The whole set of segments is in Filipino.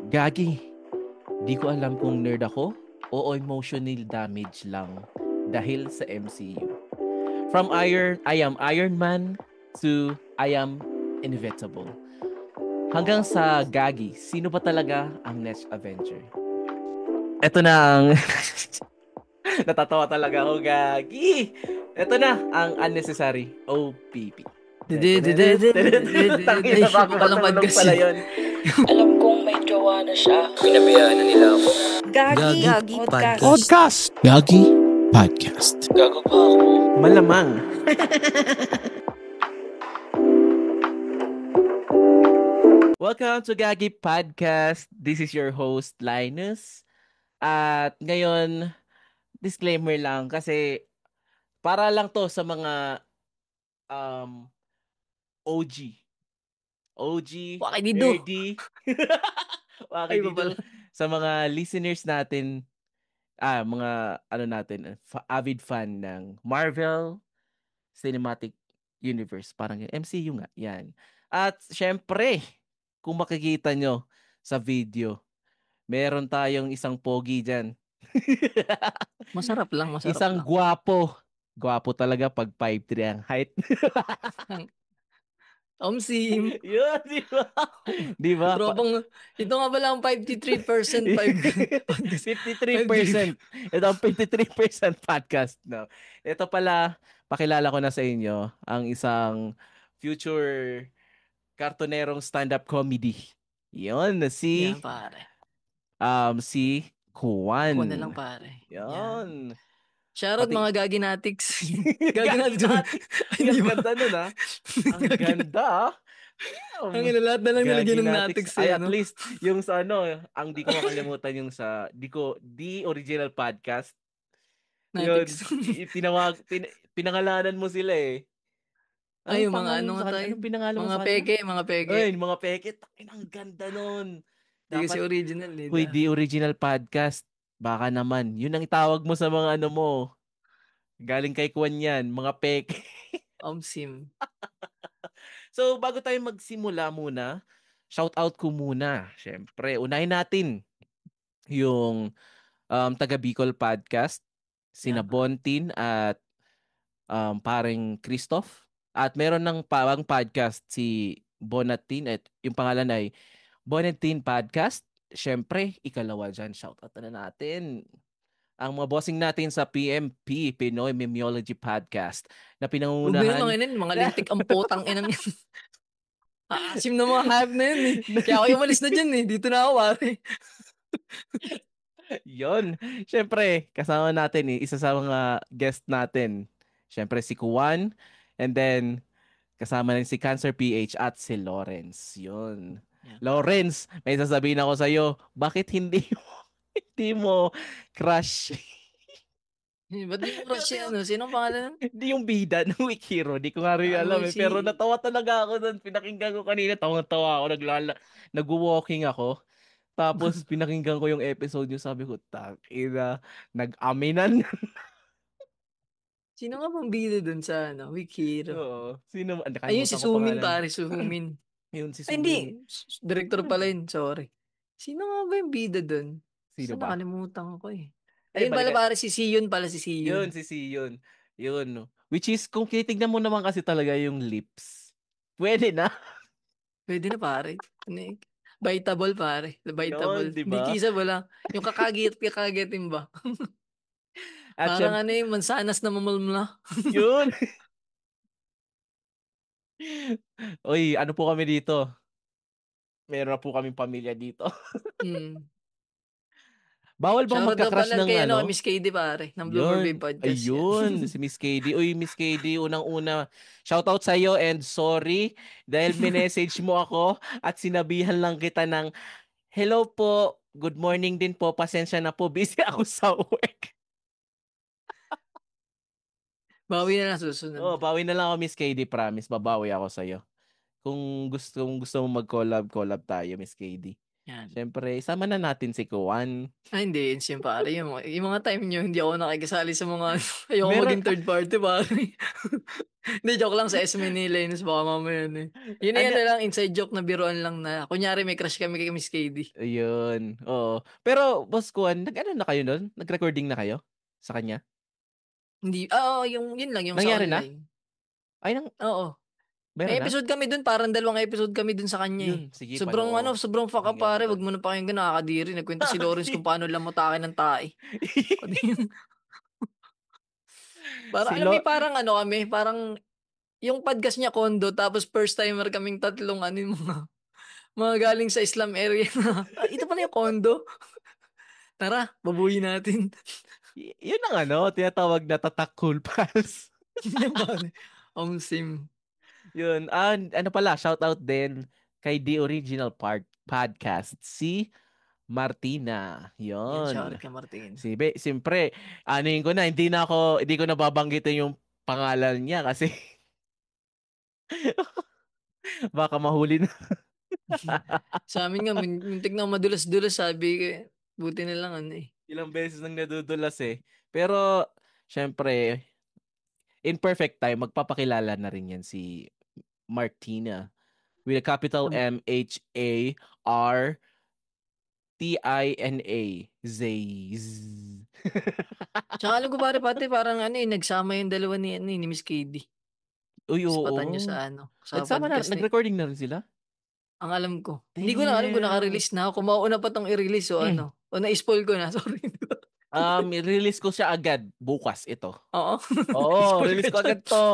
Gagi, di ko alam kung nerd ako o emotional damage lang dahil sa MCU. From I am Iron Man to I am inevitable. Hanggang sa Gagi, sino ba talaga ang next Avenger? Ito na ang... Natatawa talaga ako, Gagi! Ito na ang unnecessary OPP. Tangin na Iba bago palang matulog podcast pala yun. yun. Alam kong may jowa na siya. Pinabayaan na nila ako. Gagi Podcast. Podcast. Gagi Podcast. Gago pa ako. Malamang. Welcome to Gagi Podcast. This is your host, Linus. At ngayon, disclaimer lang kasi para lang to sa mga um, OG. OG, Wakidido. nerdy. Ay, Bakit iba dito? pala. Sa mga listeners natin, mga ano natin, avid fan ng Marvel Cinematic Universe. Parang yung MCU nga, yan. At syempre, kung makikita nyo sa video, meron tayong isang pogi dyan. Masarap lang. Isang gwapo. Gwapo talaga pag 5'3" ang height. Omsim. Yun, di ba? Di ba? Tropang, ito nga pala ang 53% 53%. Ito ang 53% podcast. No? Ito pala, pakilala ko na sa inyo ang isang future kartonerong stand-up comedy. Yun, Yan, pare. si Ako na Juan. lang, pare. Yan. Yun. Shoutout Pati, mga Gaginatics. Gagi Gaginatics. natin. Ay, Ang di ba? ganda nun, ah. Ang ganda, ah. Ang ina, lahat na lang nilagyan ng Gaginatics. Natics Ay, eh, at ano? least, yung sa ano, ang di ko makalimutan yung sa, di original podcast. Yun, Natics. pinangalanan mo sila eh. Ay, Anong yung mga pangalan ano mo sa nga kanila? tayo. Anong pinangalan mo Mga sa kanila? peke, mga peke. Ay, mga peke. Takin, ang ganda nun. Di kasi Dapat, original eh. huy, di original podcast. Baka naman. Yun ang itawag mo sa mga ano mo. Galing kay Kwan yan. Mga peke. Omsim. So, bago tayo magsimula muna, shout out ko muna. Siyempre, unahin natin yung taga Bicol Podcast, sina Yan, pare. Bontin at paring Christoph. At meron ng pawang podcast si Bonatin at yung pangalan ay Bonatin Podcast. Siyempre, ikalawa dyan. Shout out na natin ang mga bossing natin sa PMP, Pinoy Memeology Podcast, na Huwag na yun, pinangungunahan. mga lintik ang potang inang yan. Aasim na mga hype na yun eh. Kaya ako umalis na dyan eh. Dito na ako, pare. Yon. Siyempre, kasama natin isa sa mga guest natin. Siyempre si Kuwan. And then, kasama rin si Cancer PH at si Lawrence. Yun. Yan, pare. Lawrence, may sasabihin ako sa'yo, bakit hindi mo, hindi mo crush? Ba't di mo crush si ano? Sinong pangalan? Hindi yung bida ng Wikiro. Di ko nga rin alam eh. Si... Pero natawa talaga ako doon. Pinakinggan ko kanina. Tawang-tawa ako. Nag-walking ako. Tapos pinakinggan ko yung episode yung sabi ko, takina, nag-aminan. Sino nga bang bida dun sa ano? Wikiro. Oo. Sino? Ayun, si Nakalimutan ko Sumin, pangalan. pare. Sumin. Yun, si Ay, Sumin. hindi. Director pala yun. Sorry. Sino nga ba yung bida dun? Sino Basta ba? nakalimutan ko eh. Eh, Ayun pala, balikan. pare. Si Siyon pala, si Yun, Siyon. si Sion. Yun. No. Which is, kung titignan mo naman kasi talaga yung lips, pwede na. Pwede na, pare. Ano eh? Baitable, pare. Yun, Baitable. di Hindi ba? kisa wala. Yung kakagitin ba? At Parang syempre, ano yung mansanas na mamulmula. yun. Uy, ano po kami dito? Meron na po kaming pamilya dito. Hmm. Bawal bang Shoutout daw magka-crush pala ng kay ano, kay ano? Miss KD pare, ng Bloomer Bay Yun. Podcast yan. Ayun. Si Miss KD. Uy, Miss KD, unang-una. Shoutout sa iyo and sorry dahil minessage mo ako at sinabihan lang kita ng hello po, good morning din po, pasensya na po, busy ako sa work. Bawi na lang susunod. Oh, bawi na lang ako, Miss KD, promise. Babawi ako sa iyo. Kung gusto mo mag-collab, collab tayo, Miss KD. Yan. Siyempre, sama na natin si Kuan. Ay, hindi. Yun pare. Yung mga time nyo, hindi ako nakikisali sa mga ayoko Meron, maging third party pare. Hindi, joke lang sa S. Manila. Yun, baka mamaya yun eh. Yun na ano, yan na lang, inside joke na biruan lang na. Kunyari may crush kami kay Miss KD. yun, oo. Pero, Boss Kuan, nag-ano na kayo nun? Nag-recording na kayo? Sa kanya? Hindi, yun lang, yung sa Nangyari na? online. Ay, Oo. meron May na? episode kami dun, parang 2 episode kami dun sa kanya eh. Yun, sige, Sobrang fuck up pakinggan ko pare, dun. wag mo na pakinggan, nakakadiri. Nagkwento si Lawrence kung paano lamutakin ng tae. Parang, Si alam mo, Lo, parang ano kami, parang yung podcast niya kondo, tapos first timer kaming tatlong ano yung mga galing sa Islam area na, ito pala yung kondo. Tara, babuhin natin. yun ang tinatawag na tatak cool pals. Yan pare. Sim. Yun, ano pala, shout out din kay The Original Podcast, si Martina. Yan, Yun. shoutout kay Martin. Siyempre, anuhin ko na, hindi ko nababanggitin yung pangalan niya kasi baka mahuli na. Sa amin nga, muntik na madulas-dulas, sabi ko, buti na lang ano eh. Ilang beses nang nadudulas eh. Pero, syempre, in perfect time, magpapakilala na rin yan si Martina with a capital Martina. Zays. Tsaka alam ko pare pati parang ano eh, nagsama yung dalawa ni Miss KD. Uy, Ispatan nyo oo. sa sa Nagsama na, podcast ni, nag-recording na rin sila? ang alam ko. Hindi ko na alam kung Damn. naka-release na. Kung mauna pa tong i-release o Mm. ano. O na-spoil ko na, sorry. Release ko siya agad bukas ito. Oo. Oo, Spoil release ka ko dyan. agad to.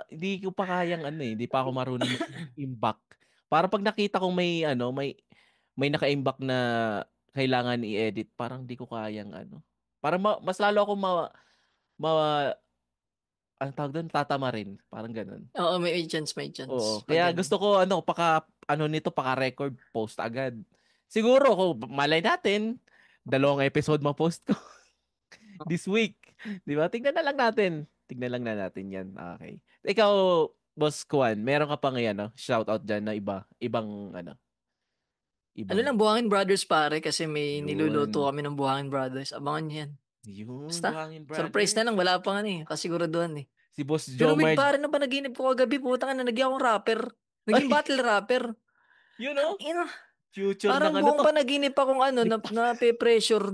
Hindi ko pa kayang hindi pa ako marunong mag-imbak. Para pag nakita kong may naka-imbak na kailangan i-edit, parang di ko kayang Parang mas lalo ako ma ang tawag doon, tatama rin. Parang ganun. Oo, may chance, may chance. Oo. Pag Kaya ganun. gusto ko paka-record post agad. Siguro ko malay natin 2 episode ma-post ko this week. 'Di ba? Tingnan na lang natin. Tingnan lang na natin 'yan. Okay. Ikaw, Boss Kwan, meron ka pa ngayon, shout out diyan na ibang Ano ibang lang, Buhangin Brothers pare, kasi may niluluto yun. kami ng Buhangin Brothers. Abangan nyo yan. Yun, Basta, Buhangin surprise na lang, Brothers. wala pa nga eh. Kasiguraduhan eh. Si Boss Pero wait, Jomar. pare, na ba naginip ko kagabi? Putang na, naging akong rapper. Naging Ay, battle rapper. yun Ang ina. future ng Parang buong to. panaginip akong na pe-pressure.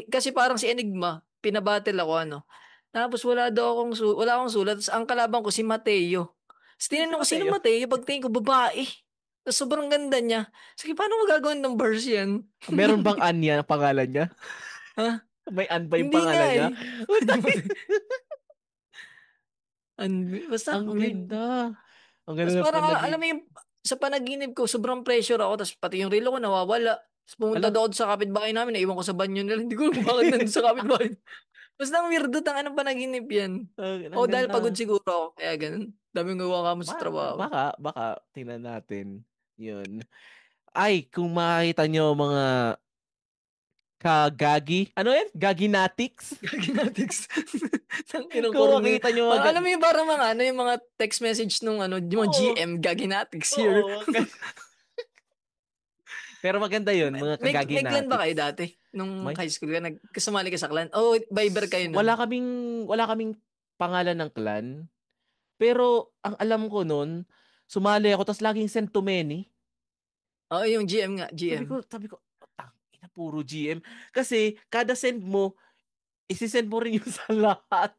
Kasi parang si Enigma, pinabattle ako Tapos wala akong sulat. Tapos ang kalaban ko si Mateo. Tapos Si tinanong ko, sino Mateo. Mateo? Pagtingin ko, babae. Tapos sobrang ganda niya. Sige, paano magagawa ng verse yan? Meron bang Anya ang pangalan niya? Ha? May An ba yung Hindi nga pangalan niya? eh. Basta, Ang ang weird. ganda. Ang ganda Tapos na parang, alam panagin. mo yung, sa panaginip ko, sobrang pressure ako. Tapos pati yung relo ko nawawala. Tapos pumunta Ala, daw ako sa kapitbahay namin. Naiwan ko sa banyo nila. Hindi ko alam bakit nandun sa kapitbahay. Basta ang weirdo, anong panaginip yan. ang O dahil pagod ganda. siguro ako. Kaya ganun. Daming gawa ka mo sa trabaho. Baka, tingnan natin. Yun. Ay, kung makakita nyo mga kagagi, ano yan? Gaginatics? Gaginatics. Ang inang Kung corny. makita nyo mga Alam mo yung parang mga yung mga text message nung yung mga Oo, GM, Gaginatics here. oo. Pero maganda yun, mga May clan ba kayo kagaginatics. dati? Nung May, high school ka, nagkasumali ka sa clan? Oh, Viber kayo wala nun? kaming, wala kaming pangalan ng clan. Pero, ang alam ko nun, sumali ako, tas laging send to many. Oo, yung GM nga, Sabi GM. ko, sabi ko, ina puro GM. Kasi, kada send mo, isisend mo rin yung sa lahat.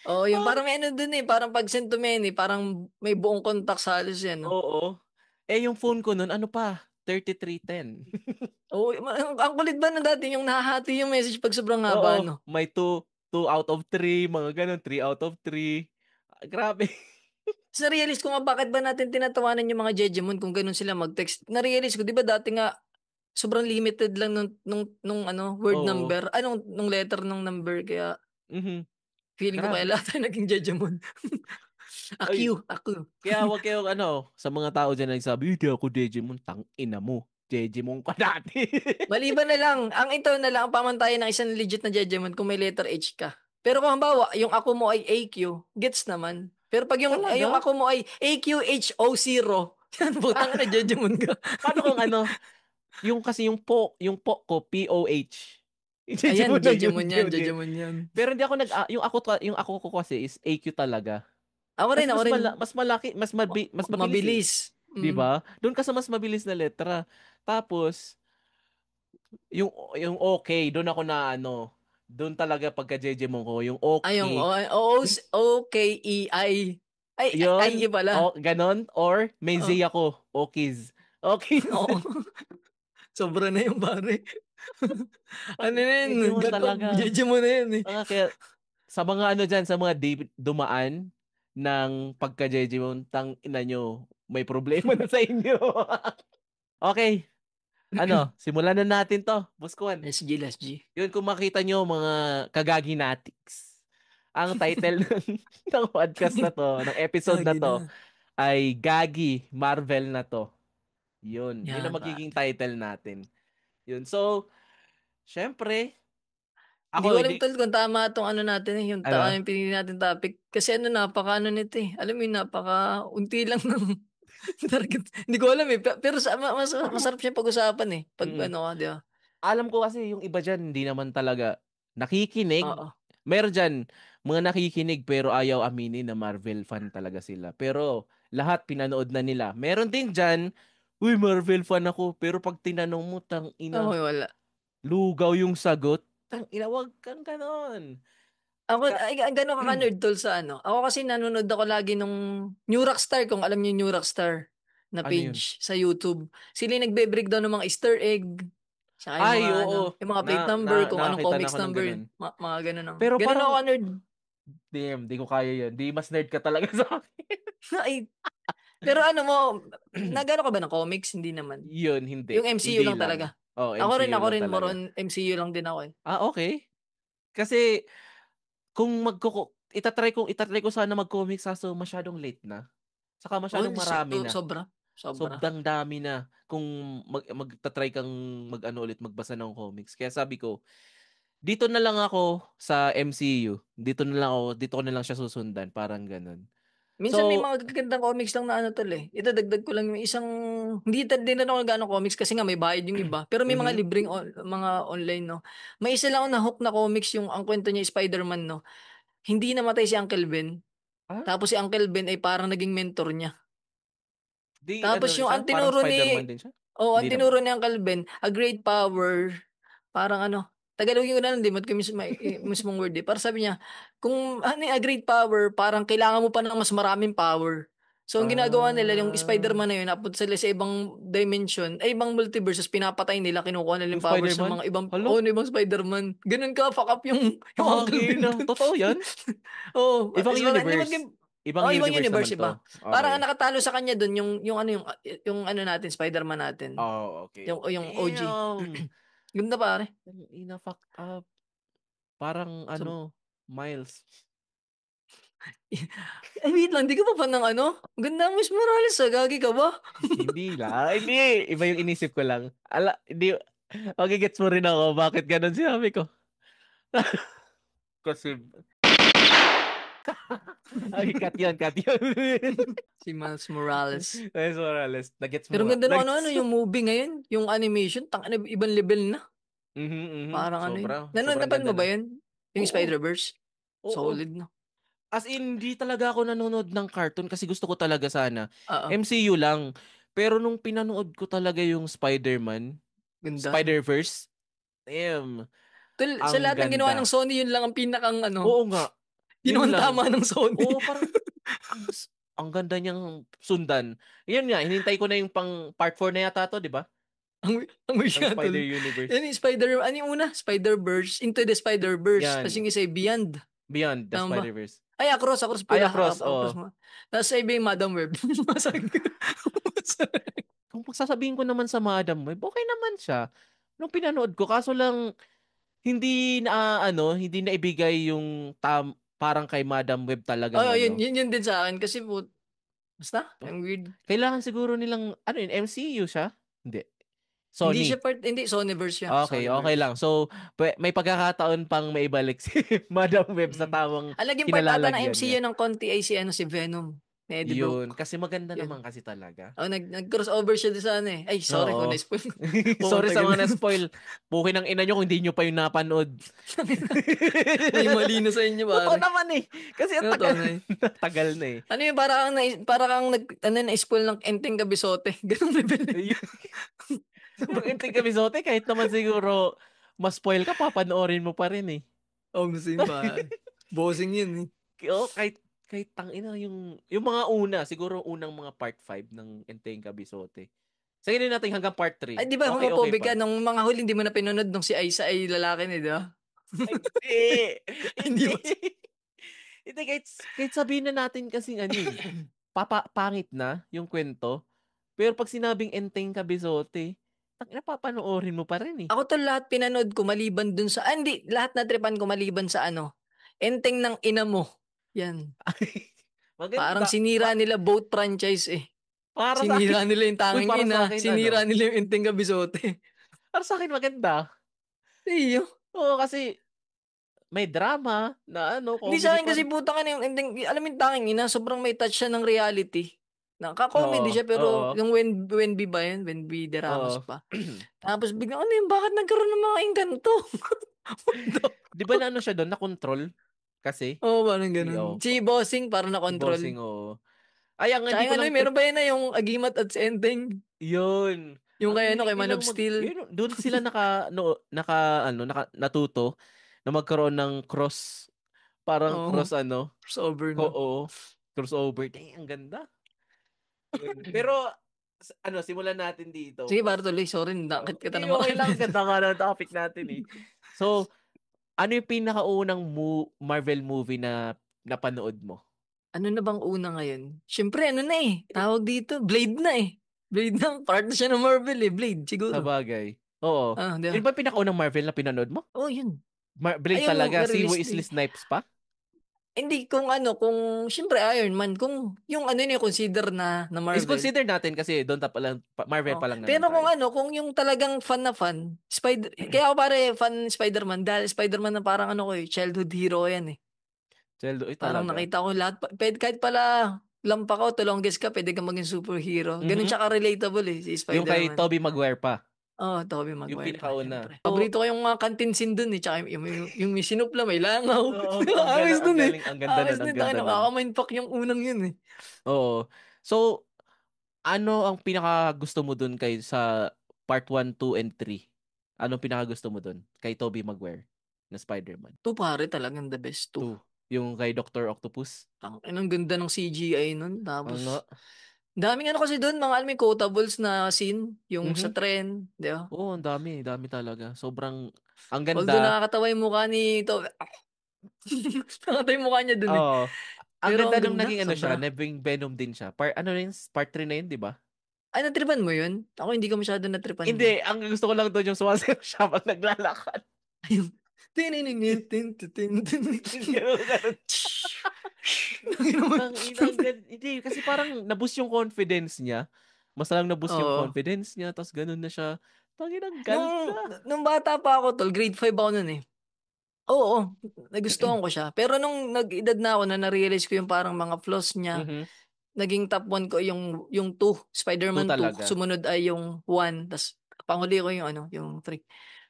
Oo, yung Ah, parang may dun eh, parang pag send to many, parang may buong contact sa halos yan, no? oo. Yung phone ko nun, ano pa? 3310. Oo, ang kulit ba na dati yung nahahati yung message pag sobrang haba, Oo, no? may 2 out of 3, mga ganun, 3 out of 3. Grabe. Tapos na-realize ko nga bakit ba natin tinatawanan yung mga Jejemon kung ganun sila mag-text. Na-realize ko, di ba dati nga, sobrang limited lang nung word Oo. number, nung letter ng number, kaya Mhm. feeling ko kaya Grabe. lahat tayo naging Jejemon. Ay, Aku. kaya wag kayo, sa mga tao dyan na nagsabi, hindi ako Digimon, tang ina mo. Digimon ka dati. Maliban na lang, ang ito na lang ang pamantayan ng isang legit na Jejemon kung may letter H ka. Pero kung halimbawa, yung ako mo ay AQ, gets naman. Pero pag yung Talaga? ako mo ay AQHO0, Yan, putang na, Jejemon ka. Paano kung yung kasi yung po ko, POH. Ayan, Jejemon na yun, Jejemon yan, yun. Jejemon yan. Pero hindi ako yung ako ko kasi is AQ talaga. Ako Kasi rin, ako rin. mas malaki, mas mabilis eh. Mabilis. 'Di ba? Doon ka sa mas mabilis na letra. Tapos yung okay, doon ako na doon talaga pagka Jejemon ko, yung Ay, yung okay. O-K-E-I. Ay, Yun, pala. ganon or may Oh, Z ako, Okiz. Okiz. oo. Sobra na yung pare. Pag Ano na yun? Jejemon God of talaga. Jejemon na yun eh. Kaya sa mga dyan, sa mga dumaan ng pagka-Jejemon, tang ina nyo, may problema na sa inyo. Okay, simulan na natin to, Buskuan. Let's G, let's G. Yun, kung makita nyo mga kagaginatics. Ang title ng podcast na to, ng episode na Lagi to, na. ay Gagi, Marvel na to. Yun ang Yan, magiging pare. title natin. Yun, so, syempre, Hindi ko ako, alam hindi, tol kung tama itong ano natin eh, ano, yung pinili natin topic. Kasi napaka ano nito eh. Alam mo yun, napaka unti lang ng target. Hindi ko alam eh. Pero masarap siya pag-usapan eh. Pag mm. ano ka, di ba? Alam ko kasi yung iba dyan, hindi naman talaga nakikinig. Oo. Meron dyan, mga nakikinig pero ayaw aminin na Marvel fan talaga sila. Pero lahat pinanood na nila. Meron din dyan, uy, Marvel fan ako. Pero pag tinanong mo, tang ina, Okay, wala. lugaw yung sagot. Tang ina, wag kang ganon. Ako, Ka- ay, gano'n ka ka-nerd tol sa ano. Ako kasi nanonood ako lagi nung New Rockstar, kung alam niyo yung New Rockstar na ano yun? page sa YouTube. Sila yung nagbe-breakdown ng mga Easter egg. Saka yung Ay, mga ano, oo. yung mga plate number, kung anong Nakakita na comics ako ng number, ganun. mga ganun. No. Pero Ganun ako parang, ka-nerd. damn, di ko kaya yun. Di mas nerd ka talaga sa akin. Ay, pero ano mo, nagano ka ba ng comics? Hindi naman. Yun, hindi. Yung MCU Hindi lang lang. talaga. Oh, Ako MCU lang rin, more talaga. on MCU lang din ako eh. Okay. Kasi, kung itatry ko sana mag-comics kaso masyadong late na. Saka Oh, masyadong marami na. sobra. Sobra. Sobrang dami na kung magtatry kang ulit magbasa ng comics. Kaya sabi ko, dito na lang ako sa MCU. Dito ko na lang siya susundan, parang ganun. Minsan may So, mga gagandang comics lang na ano tol eh. Ito dagdag ko lang yung isang, hindi din na ako nag comics kasi nga may bayad yung iba. Pero may mga mhm. libreng mga online no. May isa lang ako na hook na comics yung ang kwento niya Spider-Man no. Hindi namatay si Uncle Ben. Ah, Tapos si Uncle Ben ay parang naging mentor niya. di Tapos yung siya? ang Parang tinuro ni Spider-Man din siya? ang Hindi naman. tinuro ni Uncle Ben, a great power, parang ano, Tagalogin ko na lang, di mat ko mismong word eh. Para sabi niya, kung ano yung a great power, parang kailangan mo pa ng mas maraming power. So, ang ginagawa nila, yung Ah, Spider-Man na yun, napot sila sa ibang dimension, ay ibang multiverse, tapos pinapatay nila, kinukuha nila yung yung powers ng Spider-Man? mga ibang, Halo? ibang Spider-Man. Ganun ka, fuck up yung Uncle Ben Tangina. dun. Totoo yan? Oo, Ibang hindi mo universe. Ibang ibang universe universe naman to. iba. Parang ang Okay. nakatalo sa kanya doon yung ano natin, Spider-Man natin. Oh, okay. Yung OG. Damn. Ganda pare. Ina fuck up. Parang So, Miles. ay wait lang, di ka pa ng ano? Ganda mo, Miss Morales, gagi ka ba? Hindi lang. Hindi. Iba yung inisip ko lang. Hindi. Magigets mo rin ako. Bakit ganun sinabi ko? Kasi, ay, cut yun. Si Miles Morales. Miles Morales. Nagets Pero mo ang nga. ganda ng Nagets. yung movie ngayon, yung animation, ibang level na. Mhm, mhm. Parang ano yun. Sobrang Napan ganda mo na. ba yun? Yung Oo. Spider-Verse? Oo. Solid na. As in, hindi talaga ako nanonood ng cartoon kasi gusto ko talaga sana. Oo, MCU lang. Pero nung pinanood ko talaga yung Spider-Man, ganda no. Spider-Verse, damn, Sa ang lahat ng ginawa ng ganda. Sony, yun lang ang pinakang Oo nga, yun ginawang lang. tama ng Sony. Oo, parang ang ganda niyang sundan. Yun nga, hinintay ko na yung pang part 4 na yata to, di ba? Ang weird Ng nga, tol. Spider-Universe. Yan yung ano yung una? Spider-Verse. Into the Spider-Verse. Tapos Yan, yung isa ay Beyond. Beyond the Tama ba? Spider-Verse. Ay, across Ay, pula. across, Across oh. mo. Tapos sa iba yung Madam Web. Masag. Kung pagsasabihin ko naman sa Madam Web, okay naman siya. Nung pinanood ko, kaso lang, hindi na ibigay yung parang kay Madam Web talagang Oh, ano. yun din sa akin. Kasi basta, ang weird. Kailangan siguro nilang, MCU siya? Hindi. Hindi Sony. siya hindi, Sonyverse siya. Okay Sonyverse. lang. So, may pagkakataon pang maibalik si Madam Web sa Mm. tamang Ang naging part ata ng kinalalagyan niya. MCU ng konti ay si Venom. Ni Eddie Yun. Brock. Kasi maganda Yun. naman kasi talaga. Nag-crossover siya doon sa ano eh. Ay, sorry kung Oo. na-spoil. Sorry sa tagal mga na. na-spoil. Pukin ng ina nyo kung hindi nyo pa yung napanood. May mali na sa inyo, Totoo pare. naman eh. Kasi ang Totoo tagal. na eh. Tagal na eh. Ano yun, para kang na-spoil ng Enteng Gabisote. Ganun level na yun. Yung Enting Kamisote, kahit naman siguro ma-spoil ka, papanoorin mo pa rin eh. Oh, same pa. Bossing yun eh. Oo, kahit tangina yung mga una, siguro unang mga part 5 ng Enteng Kabisote. Sige natin hanggang part 3. Ay, di ba Okay, okay homophobic pa. ka? Nung mga huli, hindi mo na pinunod nung si Aiza ay lalaki ni, di ba? Ay, hindi. Hindi Hindi. ba? Hindi, kahit sabihin na natin kasing ano eh, pangit na yung kwento. Pero pag sinabing Enteng Kabisote, napapanoorin mo pa rin eh. Ako to lahat pinanood ko maliban dun sa... hindi, lahat na tripan ko maliban sa ano. Enteng ng ina mo. Yan. Parang Maganda. sinira nila both franchise eh. Para sa akin, Sinira nila yung uy, tanging para sa ina. akin, Sinira nila yung Enteng Gabisote. para sa akin maganda. Iyo. Oo, kasi may drama na Hindi sa comedy akin pa kasi rin. puta ka na yung ending, alam mo yung tanging ina, sobrang may touch siya ng reality. Oo, Naka-comedy siya pero oo, yung When ba yan? When Be Deramas oo. pa. Tapos biglang ano yung bakit nagkaroon ng mga engkanto? Di ba na ano siya doon, na-control? Kasi, Oo, parang ganun. oh, Si Bossing parang si na-control. Bossing, oo. Ay, ang Tsaka hindi yung ko ano, lang trip, meron ba yun na yung Agimat at si Enteng? yun. Yung Ang kay ano, kay hindi Man of lang Steel. yun, doon sila natuto na magkaroon ng parang Oo, cross, crossover na. oo, crossover. Dang, ang ganda. Yun. Pero, simulan natin dito. Sige, para tuloy. Sorry, nakit kita Hindi, na okay lang. makailan. Ganda nga ng topic natin eh. So, ano yung pinakaunang Marvel movie na napanood mo? Ano na bang una ngayon? Siyempre, ano na eh. Tawag dito, Blade na eh. Blade na. Part na siya ng Marvel eh. Blade, Sa siguro. bagay. Oo. Ah, di Yun ba? ba yung pinakaunang Marvel na pinanood mo? Oh, yun. Blade Ay, yung talaga. Si na-release Wesley din. Snipes pa? Hindi, kung, siyempre Iron Man, kung yung ano yun, consider na Is Marvel. consider natin kasi doon Marvel Oh. pa lang naman Pero tayo. kung yung talagang fan na fan, kaya ako pare fan Spider-Man dahil Spider-Man na parang ano ko eh, childhood hero ko yan eh. Childo, Parang talaga. nakita ko lahat, kahit pala lampa ka o tulongges ka, pwede kang maging superhero. Ganun Mhm. siya ka-relatable eh, si Yung kay Spider-Man. Tobey Maguire pa. Oh, Tobey Yung Maguire pa, pinakauna. syempre. So, Paborito ko yung mga canteen scene dun eh, tsaka yung may sinupla, may langaw. oo, Ayos ang dun eh. galing, ang ganda Ayos nun, ang dun, tayo ganda nun. nakaka-mindfuck yung unang yun eh. Oo. So, ano ang pinaka gusto mo dun sa part 1, 2, and 3? Anong pinaka gusto mo dun kay Tobey Maguire na Spider-Man? To pare talagang the best to. 2. Yung kay Doctor Octopus? Ang ganda ng CGI nun. Ang nga. Tapos, daming ano kasi dun, mga alam mo yung quotables na scene, yung sa Mhm. tren, di ba? Oo, ang dami, dami talaga. Sobrang, ang Although ganda. nakakatawa yung mukha ni Tobey. Nakakatawa yung mukha niya dun eh. Oo. Ang Pero ganda ang nung ganda, naging siya, sobra. naging Venom din siya. Ano rin, part 3 na yun, di ba? Ay, natripan mo yun? Ako hindi ko masyado natripan yun. Hindi, ang gusto ko lang doon yung sumasayaw siya pag naglalakad. Ayun. Tinininin, tin, tin, tin, tin. Ganun. Tangina mo. Hindi, kasi parang naboost yung confidence niya. Mas lang naboost yung Oo. confidence niya, tapos ganun na siya. Tangin, ang Nung, ganda. nung bata pa ako, tol, grade 5 ako nun eh. Oo, nagustuhan ko siya. Pero nung nag-edad na ako, na na-realize ko yung parang mga flaws niya, Mhm. naging top 1 ko yung 2, 2 Spider-Man 2. talaga. Sumunod ay yung 1, tas panghuli ko yung ano, yung 3.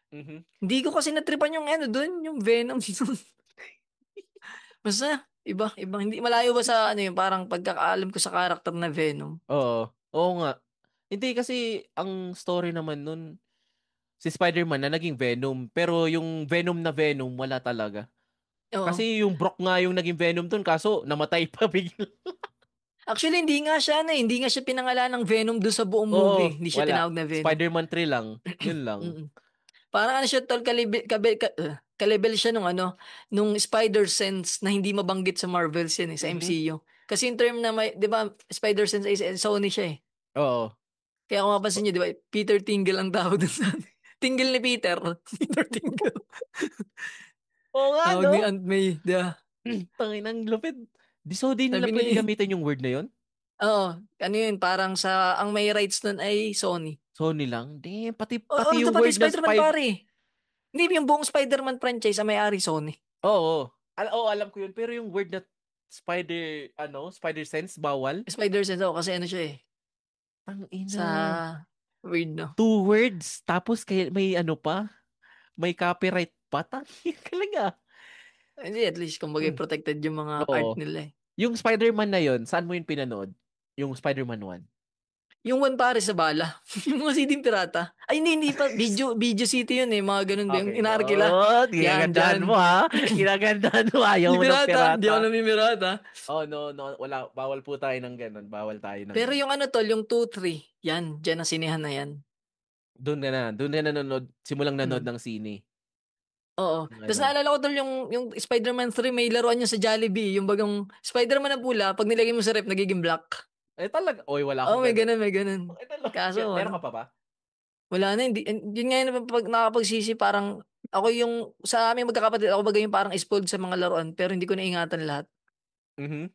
Mhm. Hindi ko kasi natripan yung ano dun, yung Venom. Basta, iba. Hindi, malayo ba sa ano yung parang pagkakaalam ko sa karakter na Venom? Oo. Oo nga. Hindi kasi ang story naman nun, si Spider-Man na naging Venom, pero yung Venom na Venom, wala talaga. Oo. Kasi yung Brock nga yung naging Venom dun, kaso namatay pa bigla. Actually, hindi nga siya pinangalan ng Venom doon sa buong Oo, movie. Hindi siya wala. tinawag na Venom. Spider-Man 3 lang. Yun lang. Mm. Parang ano siya tol, kalibel siya nung Spider Sense na hindi mabanggit sa Marvels yan eh, sa Mhm. MCU. Kasi in term na may, 'di ba, Spider Sense ay Sony siya eh. Oo. Kaya kung mapapansin niyo, 'di ba, Peter Tingle ang tawag dun sa Tingle ni Peter. Peter Tingle. Oo nga, Tawag no? ni Aunt May, 'di ba? Tangin ang lupit. Di nila Sabi ni pwede gamitin yung word na yun? Oo, ano yun, parang ang may rights nun ay Sony. Sony lang? Damn, Oo, pati yung pati word na Spider-Man Spider... pare. Hindi, yung buong Spider-Man franchise ang may-ari Sony. Oo. Oo, alam ko yun. Pero yung word na spider sense, bawal. Spider-Sense ako kasi ano siya eh. Tangina. Sa weird, no? 2 words, tapos may may copyright pa. Tangina ka lang ah. Hindi, at least kumbaga Hmm. protected yung mga art Oo. nila eh. Yung Spider-Man na yon, saan mo yun pinanood? Yung Spider-Man 1. Yung One pare sa bala. Yung mga CD pirata. Ay, hindi pa. Video City yun eh. Mga ganun ba? Yung Okay, inaarkila. no. Yan, Ginagandahan dyan. mo ha. Ginagandahan mo. Ayaw Hindi mo ng pirata. Hindi ako pirata. namimirata. Oh, no, no. Wala. Bawal po tayo ng ganun. Bawal tayo ng Pero ganun. yung ano tol, yung 2-3. Yan, dyan ang sinehan na yan. Doon na nanonood. Simulang nanonood Hmm. ng sine. Oo. Yung Tapos ano. naalala ko tol, yung Spider-Man 3, may laruan niya sa Jollibee. Yung bagang Spider-Man na pula, pag nilagay mo sa rep, nagiging black. Talaga. Oy, wala Oo, akong may ganun. ganun, may ganun. Talaga. Kaso, Meron ka ano, pa ba? wala na, hindi. Yun nga yun, pag nakapagsisi, parang, ako yung, sa aming magkakapatid, ako bagay yung parang spoiled sa mga laruan, pero hindi ko naingatan lahat. Mhm.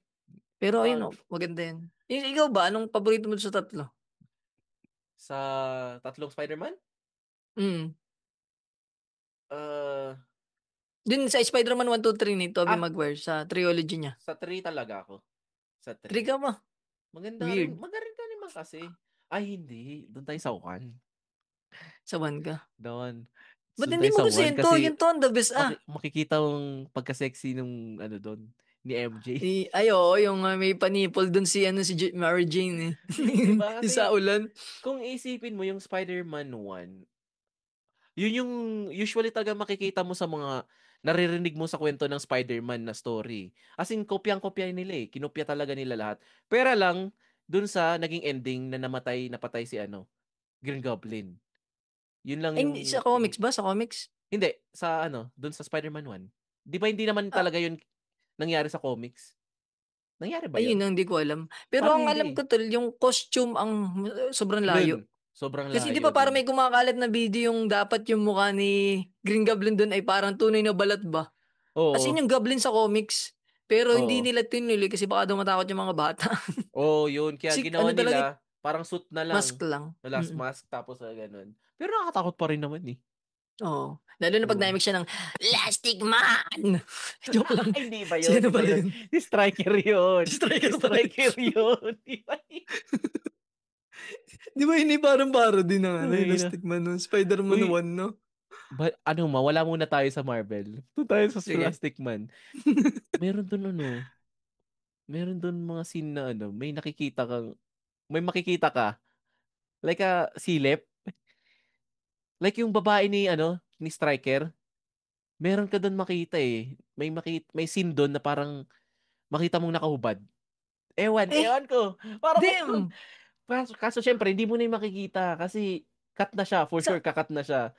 Pero ayun, Wag. oh, maganda yan. Ikaw ba, anong paborito mo sa tatlo? Sa tatlong Spider-Man? Mm. Uh, Dun sa Spider-Man 1, 2, 3 ni Tobey ah, Maguire, sa trilogy niya. sa 3 talaga ako. Sa 3 3. ka ba? Maganda rin. Weird. Maganda rin naman kasi. Ay, hindi. Doon tayo sa 1. Sa 1 ka. Doon. Ba't Doon hindi tayo mo sa gusto 1 yun to? kasi Yun to, ang the best makikita mong pagka-sexy nung ano doon ni MJ. Oo, yung may panipol dun si, ano, si Mary Jane eh. 'Di ba? Yung sa Kasi ulan. kung isipin mo yung Spider-Man 1, yun yung usually talaga makikita mo sa mga naririnig mo sa kwento ng Spider-Man na story. As in, kopyang-kopya nila eh. Kinopya talaga nila lahat. Pero lang, dun sa naging ending na napatay si Green Goblin. Yun lang Ay, yung sa comics ba? Sa comics? hindi, sa dun sa Spider-Man 1. Di ba hindi naman Ah, talaga yun nangyari sa comics? Nangyari ba ayun yun? ang hindi ko alam. Pero Parang ang alam hindi. ko tol, yung costume ang sobrang layo. Dun, sobrang Kasi di layo ba parang dun. may kumakalat na video yung dapat yung mukha ni Green Goblin doon ay parang tunay na balat ba? As in Oo, yung Goblin sa comics. Pero hindi oo. nila tinuloy kasi baka daw matakot yung mga bata. Oo, yun. Kaya Kasi ginawa ano talaga, nila, parang suit na mask lang. lang. Na last Mm. mask, tapos ganun. Pero nakakatakot pa rin naman eh. Oo. Lalo na pag Oo. naimik siya ng Plastic Man! Joke lang. Ay, hindi ba yun? Sino Hindi ba pala yun? yun? Si Striker yun. Si Striker pala yun. Striker yun. Di ba yun? Di ba hindi parang-paro din ng ano, Ay, Plastic Man nun? Spider-Man uy, 1, no? mawala muna tayo sa Marvel. Doon tayo sa Sige. Plastic Man. Meron dun meron dun mga scene na may makikita ka, like a silip, like yung babae ni Striker, meron ka dun makita eh. May scene dun na parang makita mong nakahubad. Eh, Ewan ko. Parang, damn! kaso syempre, hindi mo na yung makikita kasi cut na siya. For Sa, sure, kakat na siya.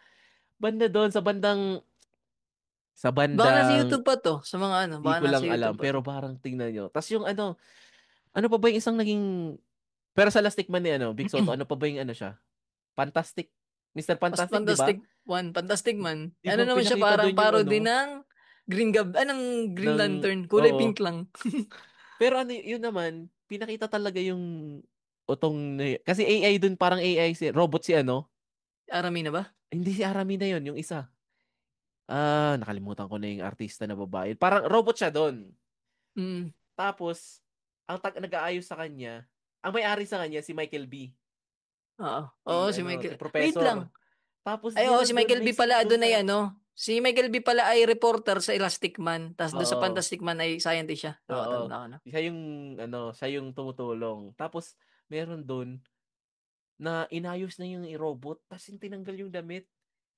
Banda doon, sa baka nasa bandang, YouTube pa to. Sa mga ano, di baka ko nasa lang alam. YouTube pa to. Pero parang tingnan nyo. Tapos yung ano pa ba yung isang pero sa Last Stickman ni Big Soto, ano pa ba yung siya? Fantastic. Mr. Mas Fantastic, di ba? Fantastic One, Fantastic Man. Di Ano ba naman siya pinakita parang doon yung parody ng Green ng, Lantern. Kulay oo. pink lang. Pero yun naman, pinakita talaga yung kasi AI dun, parang AI robot si Arami na ba? hindi si Arami na yun, yung isa. Nakalimutan ko na yung artista na babae. Parang robot siya doon. Mm. Tapos, nag-aayos sa kanya, ang may-ari sa kanya, si Michael B. Oo. Oo, si Si Michael. Wait lang. Professor. Tapos, Ay, oo, meron si doon, Michael may B scene pala doon doon ay sa, ano. Si Michael B pala ay reporter sa Elastic Man. Tapos doon sa oo, Fantastic Man ay scientist siya. Oo, oo, tanda ko na. siya yung tumutulong. Tapos, meron doon, na inayos na yung robot, tapos yung tinanggal yung damit.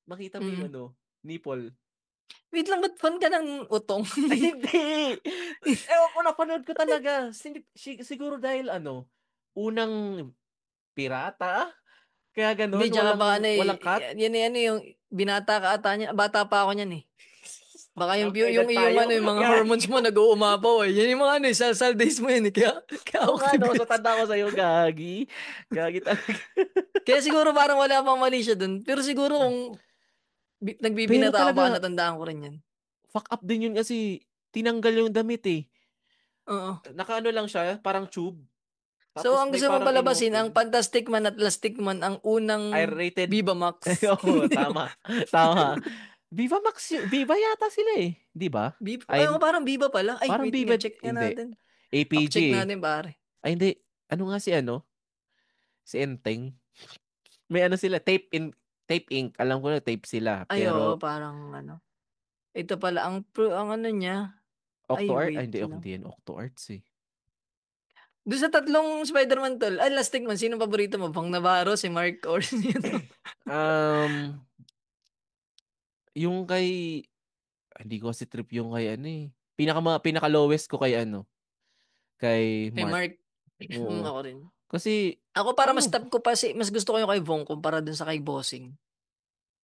Makita mo yung Mm. nipple. Wait lang, ba't fan ka ng utong? Ay, hindi! Ewan ko, napanood ko talaga. Siguro dahil unang pirata? Kaya Hindi, ganun, tsaka baka ano walang cut? yan ano yung binata ka ata niya. Bata pa ako niyan eh. Baka yung, Parang edad yung tayo. ano, yung mga Gagi. hormones mo nag-uumapaw eh. Yan yung mga ano, sal days mo yun eh. Kaya Oo nga, okay no? ba So, yun? tanda ko sa'yo, Gagi. Gagi talaga. Kaya siguro parang wala pang mali siya dun. Pero siguro kung Pero nagbibinata ako, baka talaga, natandaan ko rin yan. fuck up din yun kasi tinanggal yung damit eh. Oo. Nakaano lang siya, parang tube. So, Tapos ang may gusto mong parang palabasin, ang inopen. Fantastic Man at Lastic Man ang unang R-rated. Viva Max. Oo, tama. Tama. Viva Max, Viva yata sila eh. Di ba? Viva, Ay, parang Viva pala. Ay, parang wait Viva, nga, check nga hindi. natin. APG Check eh. natin, pare. Ay, hindi. Ano nga si ano? Si Enteng. May ano sila, Tape Inc. Alam ko na tape sila. Ay, oo, Pero, parang ano. Ito pala, ang ano niya. Ay, OctoArt? Ay, wait hindi. lang. Hindi yan OctoArts eh. Doon sa tatlong Spider-Man tol, ay, last man, sino paborito mo? Bang Navarro, si Mark, or si ano? Um, yung kay, hindi ko si trip yung kay ano eh. Pinaka lowest ko kay ano, kay Kay Mark. Mark. Oo. Ako rin. Kasi, Ako para mas ano, top ko pa mas gusto ko yung kay Vong kumpara dun sa kay Bossing.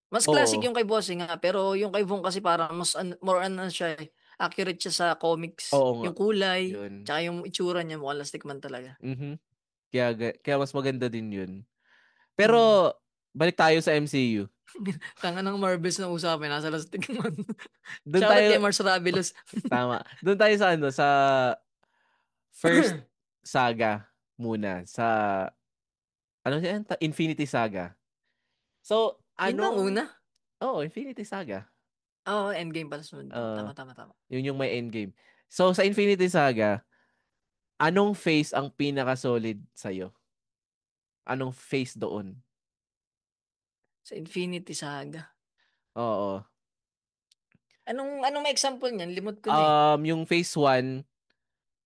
Mas classic oo. yung kay Bossing nga, pero yung kay Vong kasi parang mas more ano siya eh, accurate siya sa comics. Oo nga. Yung kulay, Yun. tsaka yung itsura niya mukhang Lastic Man talaga. Mhm. Kaya mas maganda din yun. Pero, Mm. balik tayo sa MCU. Tanga ng Marvels na usapan, nasa Lastic Man. Doon Shoutout kay tayo, Mars Rabilos. tama. Doon tayo sa ano, sa first saga muna. Sa, ano yan? Infinity Saga. So, Yun bang una? Infinity Saga. Oo, Endgame pala sunod. Uh, Tama, tama, tama. yun yung may endgame. So, sa Infinity Saga, anong phase ang pinaka-solid sa'yo? Anong phase doon? Sa Infinity Saga. Oo. Anong may example niyan? Limot ko na eh. Yung phase 1,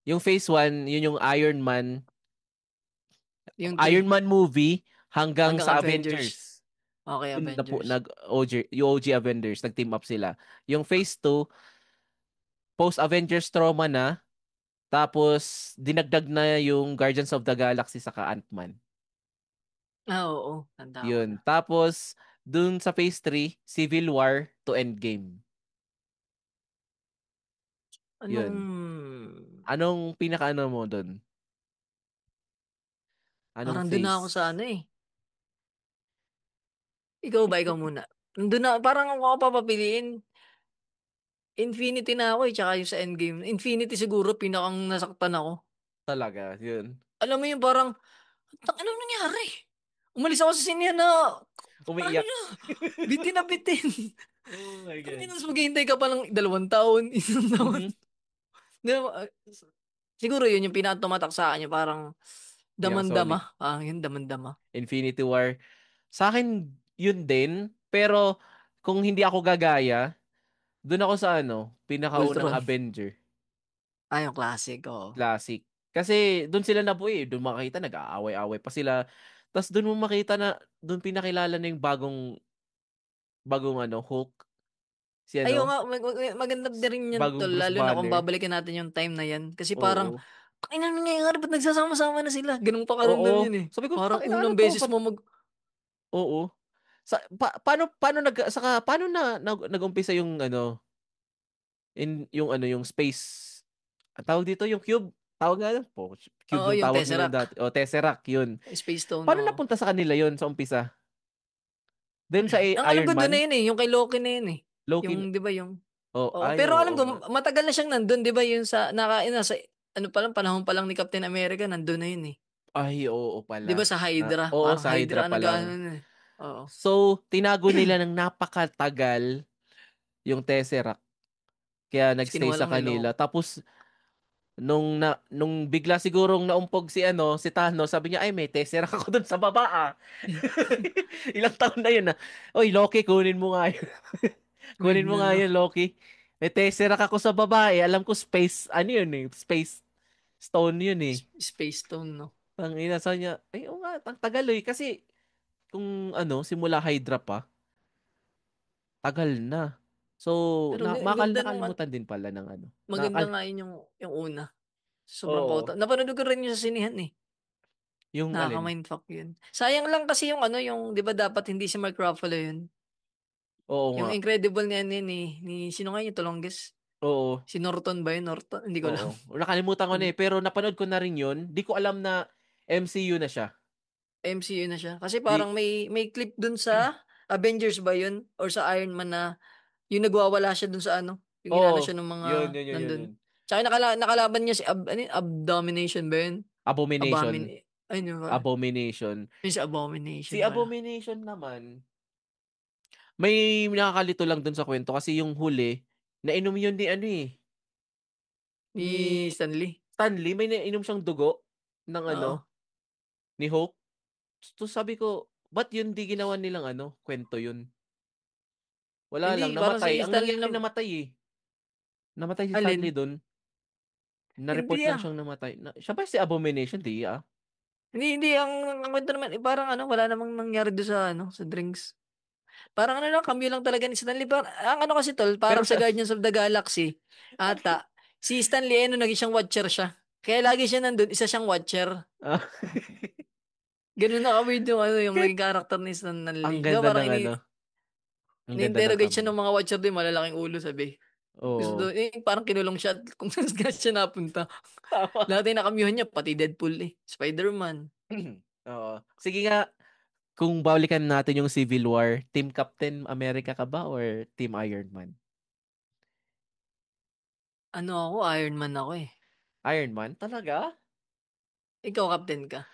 yun yung Yung Iron 3 Man movie hanggang hanggang sa Avengers. Avengers. Okay, Dun na po, Avengers. yung OG Avengers, nag-team up sila. Yung phase 2, post-Avengers trauma na, tapos dinagdag na yung Guardians of the Galaxy saka Ant-Man. Oo. Tanda ko na. Yun. Tapos, dun sa phase 3, Civil War to Endgame. Yun. Anong... Anong pinaka-ano mo dun? Anong Parang doon na ako phase? sa ano eh. Ikaw ba? Ikaw muna. Nandun na, parang ako papapiliin. Infinity na ako eh, tsaka yung sa Endgame. Infinity siguro, pinakang nasaktan ako. Talaga, yun. Alam mo yung parang, anong nangyari? Umalis ako sa sinehan na, ano Umiiyak. na, bitin na bitin. Oh my God. Tapos maghihintay ka pa ng 2 taon, 1 taon. Mhm. Di ba, siguro yun yung pinatumatak sa akin, yung parang Pinaka-solid. damandama. Yun, damandama. Infinity War. Sa akin, yun din. Pero, kung hindi ako gagaya, dun ako sa ano, pinakaunang Ultron. Avenger. Yung classic, oo. Classic. Kasi, dun sila nabuo eh. Dun makita, nag-aaway-aaway pa sila. Tapos, dun mo makita na, dun pinakilala na yung bagong ano, Hulk. Si Ayun ano, nga, maganda din rin yan, bagong tol. Bruce Lalo na kung Banner. babalikan natin yung time na yan. Kasi parang, Oo. ay nang nangyayari, ba't nagsasama-sama na sila? Ganun pa karamdam Oo. yun eh. Sabi ko, Parang tangina ano unang to? beses mo Oo. Paano nag-umpisa yung ano, yung ano, yung space, ang tawag dito, yung cube. Tawag nga lang po. Cube Oo, yung yung tawag nila Tesseract. dati. O, Tesseract, yun. Space Stone, Paano oo. napunta sa kanila yun sa umpisa? Then sa Ang alam ko Iron doon na Man, yun eh, yung kay Loki na yun eh. Loki, Yung, di ba yung, oo. ay, Pero alam oo ko, nga. matagal na siyang nandun, di ba yung nasa, ano pa lang, panahon pa lang ni Captain America, nandun na yun eh. Ay, oo Di ba pala. sa Hydra? Oo, Parang sa Hydra Hydra pa nag-ano lang. na eh. Oo. So, tinago nila ng napakatagal yung Tesseract. Kaya Tapos nagstay kinuha sa lang kay kanila. Loki. Tapos, nung bigla sigurong naumpog si Thanos, sabi niya, ay, may Tesseract ako dun sa baba ah. Ilang taon na yun ah. Oy, Loki, kunin mo nga yun. Wait Kunin mo na nga lang. yun, Loki. May Tesseract ako sa baba eh. Alam ko space, ano yun eh, space stone yun eh. Space Stone, no? Ang inasa niya, ay, oo nga, ang tagal eh. Kasi, kung ano, simula Hydra pa, tagal na. So, Pero ganda nung, nakalimutan din pala ng ano. maganda nga yun yung una. Sobrang Oo. kota. Napanood ko rin yung sa sinihan eh. Yung alin? Nakaka-mindfuck yun. Sayang lang kasi yung ano, yung, di ba dapat hindi si Mark Ruffalo yun? Oo nga. Yung Incredible niya ni sino nga yung Tolongges? Oo. Si Norton ba yun? Norton? Hindi ko alam. Oo. Nakalimutan ko na eh. Pero napanood ko na rin yun. Di ko alam na MCU na siya. MCU na siya. Kasi Di, parang may clip dun sa Avengers ba yun? Or sa Iron Man na yung nagwawala siya dun sa ano? Yung inano oo. siya ng mga Yun, yun, yun, yun, nandun. yun. Tsaka nakalaban niya si Abomination ba yun? Abomination. Ayun yun ba? Abomination. Yung si Abomination Si pala. Abomination naman, May nakakalito lang dun sa kwento kasi yung huli, nainom yun ni ano eh, Ni ni Stanley. Stanley, may nainom siyang dugo ng Oo. ni Hope. So sabi ko, ba't yun di ginawa nilang kwento yun? Wala lang, Hindi, parang namatay. si Ang Stanley nangyari, na, namatay eh. Namatay si Stanley alin? dun. Na-report Hindi lang ah. siyang namatay. Siya ba si Abomination? Di ah. Hindi, ang kwento naman, parang wala namang nangyari doon sa, sa drinks. Parang lang, cameo lang talaga ni Stanley. Ang kasi tol, Pero parang sa sa... Guardians of the Galaxy, ata, si Stanley, naging siyang watcher siya. Kaya lagi siya nandun, isa siyang watcher. Ah. Ganun na ka-weird yung Kahit naging character ni ang Stanley. Di ba ganda parang ng ang ganda ng ini-interrogate siya cameo. ng mga watcher din, malalaking ulo, sabi. Oo. Parang kinulong siya at kung saan siya napunta. Tama. Lahat ay nakamuhan niya, pati Deadpool eh. Spider-Man. Oo. Sige nga, kung balikan natin yung Civil War, Team Captain America ka ba or Team Iron Man? Ako, Iron Man ako eh. Iron Man? Talaga? Ikaw, Captain ka.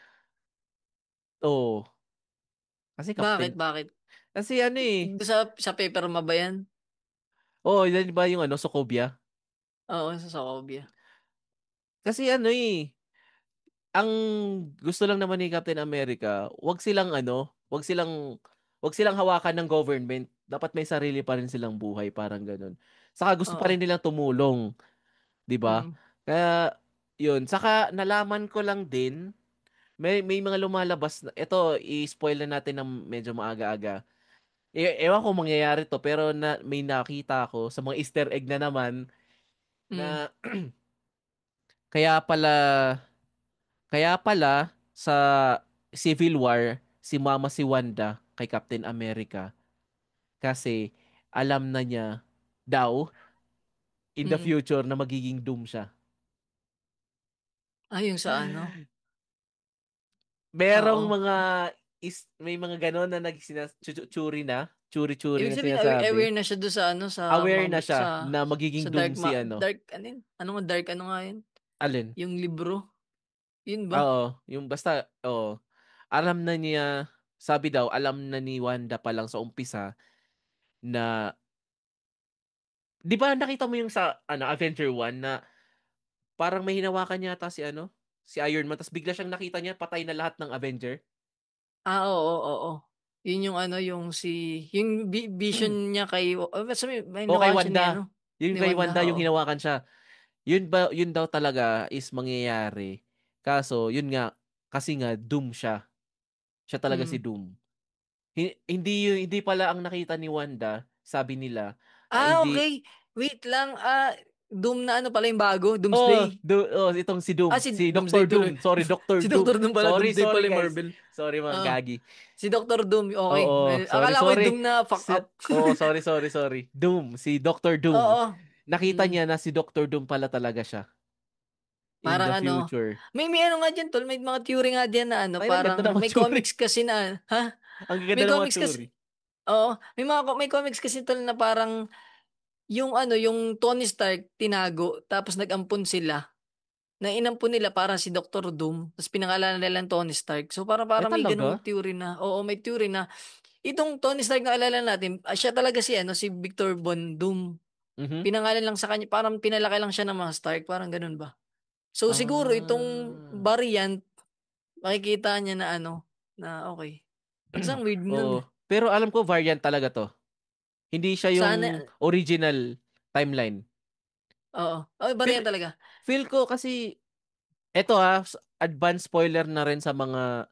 Oo. Kasi Bakit? Captain. Bakit? Kasi eh. Doon sa paper mo ba yan? Oo, yan ba yung Sokovia? Oo, sa Sokovia. Kasi ang gusto lang naman ni Captain America, wag silang hawakan ng government. Dapat may sarili pa rin silang buhay, parang ganun. Saka gusto pa Oo. rin nilang tumulong, 'di ba? Mm. Kaya 'yun, saka nalaman ko lang din, may mga lumalabas na ito, i-spoil na natin ng medyo maaga-aga. Ewan ko mangyayari to, pero may nakita ako sa mga Easter egg na naman Mm. na kaya pala Kaya pala sa Civil War, si Mama si Wanda kay Captain America kasi alam na niya daw in the Mm. future na magiging doom siya. Yung sa Merong Oo. may mga ganon na churi-churi Ibig na sabihin, sinasabi. aware na siya doon sa sa Aware mga na sa siya na sa magiging doom si dark dark ano nga yun? Alin? Yung libro. Yun ba? Oo, yung basta, oo. Alam na niya, sabi daw, alam na ni Wanda pa lang sa umpisa na, di ba nakita mo yung sa Avenger 1 na parang may hinawakan yata si Iron Man, tapos bigla siyang nakita niya patay na lahat ng Avenger. Oo, oo. Yun yung yung vision niya kay, basta may O kay nawakan siya Wanda. Yung ni kay Wanda, Wanda yung oo. hinawakan siya. Yun daw talaga is mangyayari. Kaso, yun nga, kasi nga, Doom siya. Siya talaga si Mm. Doom. Hindi pala ang nakita ni Wanda, sabi nila, hindi, Okay. Wait lang. Doom na pala yung bago? Doomsday. itong si Doom, Si si Doctor Doomsday tuloy. Doom. Sorry, Doctor Si Doom. Doctor Doom pala. Sorry, Doomsday sorry pala yung guys. Marvel. Sorry mga Ah, gagi. si Doctor Doom. Okay. Oo, sorry, Akala ko yung sorry. Doom na fuck up. Sorry, sorry, sorry. Doom, si Doctor Doom. Oo. Nakita Mm. niya na si Doctor Doom pala talaga siya in Parang the future. may nga dyan, tol. May mga theory nga dyan na Ay, ang ganda parang ng mga may tsuri. comics kasi na, ha? Ang ganda May ng mga comics tsuri. kasi, oo. May comics kasi tol na parang yung Tony Stark tinago, tapos nag-ampon sila. Na inampun nila para si Doctor Doom, tapos pinangalanan nila Tony Stark. So Ay, parang may ganung talaga? theory na, oo, may theory na itong Tony Stark na alala natin, siya talaga si Victor Von Doom. Mhm. Pinangalan lang sa kanya, parang pinalaki lang siya ng mga Stark, parang ganun ba? So siguro itong Ah. variant, makikita niya na okay. Kasi ang weird nun Oo. eh. Pero alam ko variant talaga to. Hindi siya Sana, yung original timeline. oo. Oh, variant Feel, talaga. feel ko kasi eto advance spoiler na rin sa mga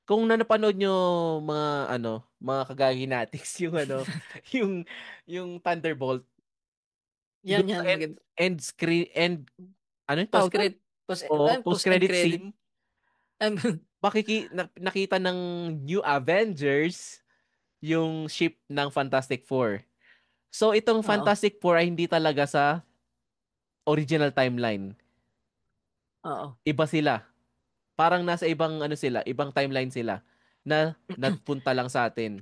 kung napanood nyo mga mga kagaginatics yung yung Thunderbolt doon sa Yan, maganda. ano yung tawag doon? Post-credit, Post post-end credit credit. scene. Um, Nakita ng New Avengers yung ship ng Fantastic Four. So itong oo, Fantastic Four ay hindi talaga sa original timeline. oo. Iba sila. Parang nasa ibang sila, ibang timeline sila na nagpunta lang sa atin.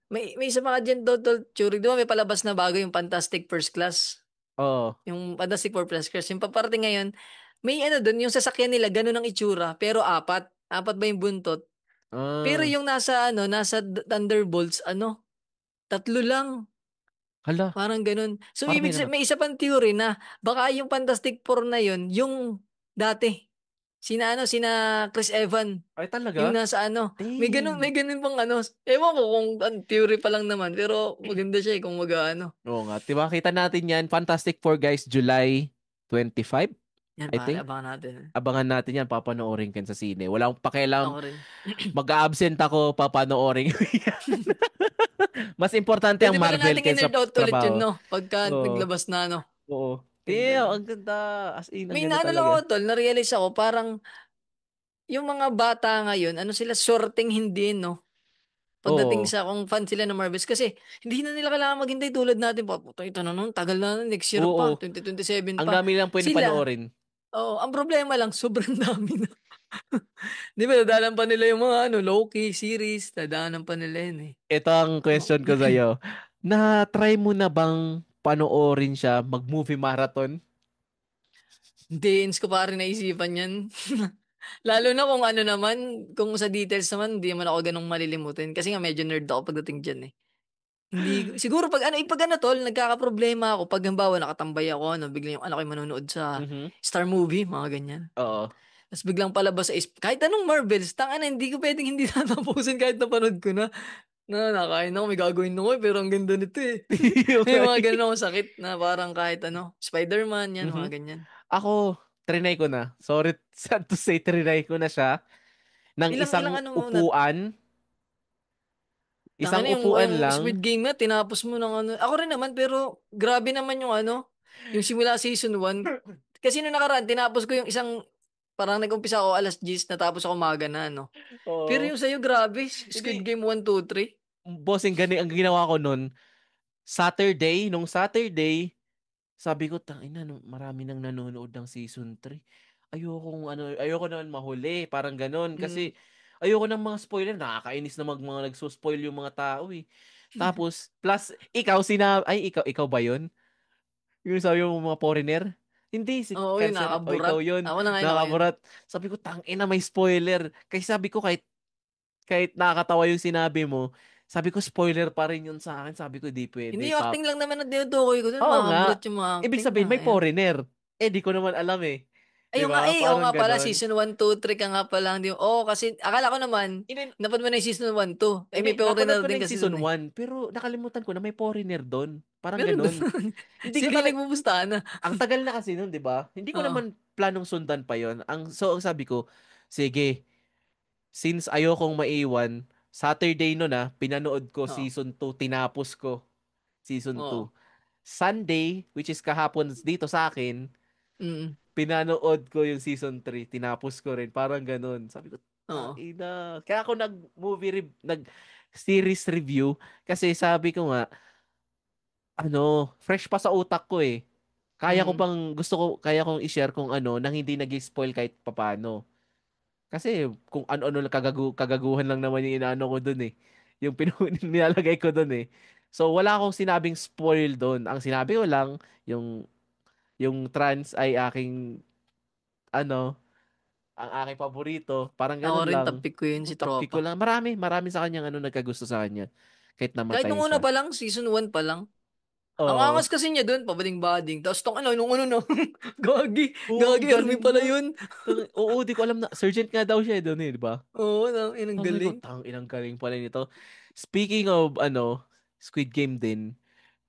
May isa mga dyan, Total Theory. Di ba may palabas na bago yung Fantastic First Class? Oo. Yung Fantastic Four First Class. Yung paparating ngayon, may doon, yung sasakyan nila, ganun ang itsura, pero apat. Apat ba yung buntot? Pero Ah. yung nasa Thunderbolts, 3 lang. Hala, Parang ganun. So, parang may naman. may isa pang theory na baka yung Fantastic Four na yun, yung dati. Sina Chris Evan. Ay, Yung talaga? nasa may Damn. ganun pang ewan ko kung theory pa lang naman, pero maganda siya kung Oo nga. Diba, kita natin yan. Fantastic Four, guys, July 25, yan I pare, think. abangan natin. Abangan natin yan. Papanoorin kan sa sine. Wala akong pakialam. Ako rin. Mag-a-absent ako. Papanoorin ko yan. Mas importante ang Pwede pala Marvel nating kaysa i-nerd out ulit yun, trabaho. no? Pagka Oo. naglabas na, Oo. Ganda Ang nun. ganda. As in, ang May ganda lang ako, talaga. tol, na-realize ako, parang yung mga bata ngayon, sila, sorting hindi, no? Pagdating Oo. sa kung fan sila ng Marvels. Kasi, hindi na nila kailangan maghintay tulad natin. Puta, ito na nun, tagal na nun, next year Oo. pa, 2027 Ang pa. dami lang pwede Sila, panoorin. ang problema lang, sobrang dami na. Di ba, dadaanan pa nila yung mga Loki series, dadaanan pa nila yun eh. Ito ang Oh. question ko sa'yo. Na-try mo na bang panoorin siya, mag-movie marathon? Hindi, ko pa rin naisipan yan. Lalo na kung naman, kung sa details naman, hindi naman ako ganong malilimutin. Kasi nga medyo nerd ako pagdating dyan eh. Hindi, siguro pag tol, nagkakaproblema ako. Pag halimbawa nakatambay ako, biglang yung anak ko manonood sa Mhm. Star Movie, mga ganyan. Oo. Tapos biglang palabas sa kahit anong Marvels, hindi ko pwedeng hindi tatapusin kahit napanood ko na. Nakain ako, may gagawin ako pero ang ganda nito eh. Yung May nga mga eh. ganun akong sakit na parang kahit Spider-Man, yan, Mhm. mga ganyan. Ako, trinay ko na. Sorry, sad to say, trinay ko na siya. Ng Ilang isang muna, upuan. Isang tanga na yung upuan Squid lang. Game na, tinapos mo ng Ako rin naman, pero grabe naman yung yung simula season 1. Kasi nung nakaraan, tinapos ko yung isang, parang nag-umpisa ako alas 10, natapos ako umaga na, Pero Oo. yung sa'yo, grabe, Squid Hindi, Game 1, 2, 3. bossing gani ang ginawa ko nun. Nung Saturday, sabi ko, tangina, marami nang nanonood ng season 3. Ayoko naman mahuli, parang ganun. Mm. Kasi, ayoko ng mga spoiler. Nakakainis na mga nagsuspoil yung mga tao eh. Tapos, plus, ikaw ba yun? Yung sabi mo mga foreigner? Hindi, si Oo, yun, Cancer. O nakakaburat. ikaw yun. Ako na ngayon ako yun. Nakakaburat. Sabi ko, tangina, may spoiler. Kasi sabi ko, kahit nakakatawa yung sinabi mo, sabi ko, spoiler pa rin yun sa akin. Sabi ko, di Hindi, pwede. yung acting lang naman na tinutukoy ko dun, Oo nga. makakaburat yung mga Ibig acting na. sabihin, may Ayan. foreigner. Di ko naman alam eh. Ay, Di ba? oo Parang nga pala, ganon. season 1, 2, 3 ka nga pala. Hindi, kasi akala ko naman, Hindi, napad mo na yung season 1, 2. May hindi, napanood foreigner ko na din yung kasi season dun eh. 1, pero nakalimutan ko na may foreigner doon. Parang Meron dun. ganon. Hindi Sino kaya, nagpupustahan na? ang tagal na kasi nun, di ba? Hindi ko Oo, naman planong sundan pa yon. Ang sabi ko, sige, since ayokong maiwan, Saturday nun pinanood ko oo, season 2, tinapos ko season 2. oo. Sunday, which is kahapon dito sa akin, Mm, pinanood ko yung season 3, tinapos ko rin. Parang ganun. Sabi ko, oo. ina. Kaya ako nag-series review kasi sabi ko nga, fresh pa sa utak ko eh. Mm. Kaya kong i-share kung nang hindi nag-spoil kahit papano. Kasi kung ano-ano lang kagaguhan lang naman yung inaano ko dun eh. Yung nilalagay ko dun eh. So wala akong sinabing spoil dun. Ang sinabi ko lang, yung trans ay aking ano, ang aking paborito. Parang Ako ganun rin, lang. topic ko yun, si Topic Tropa. ko lang. Marami sa kanyang nagkagusto sa kanya. Kahit Kahit namatay nung una siya. pa lang, season 1 pa lang. Ang Oo. angas kasi niya dun, pabading-bading. Tapos nung na, gagi, Oo, ang gagi, Ermi galing pala niya. yun. Oo, di ko alam na. Sergeant nga daw siya doon eh, di ba? Oo, ang Sabi ko, galing. inang galing pala nito. Speaking of, Squid Game din,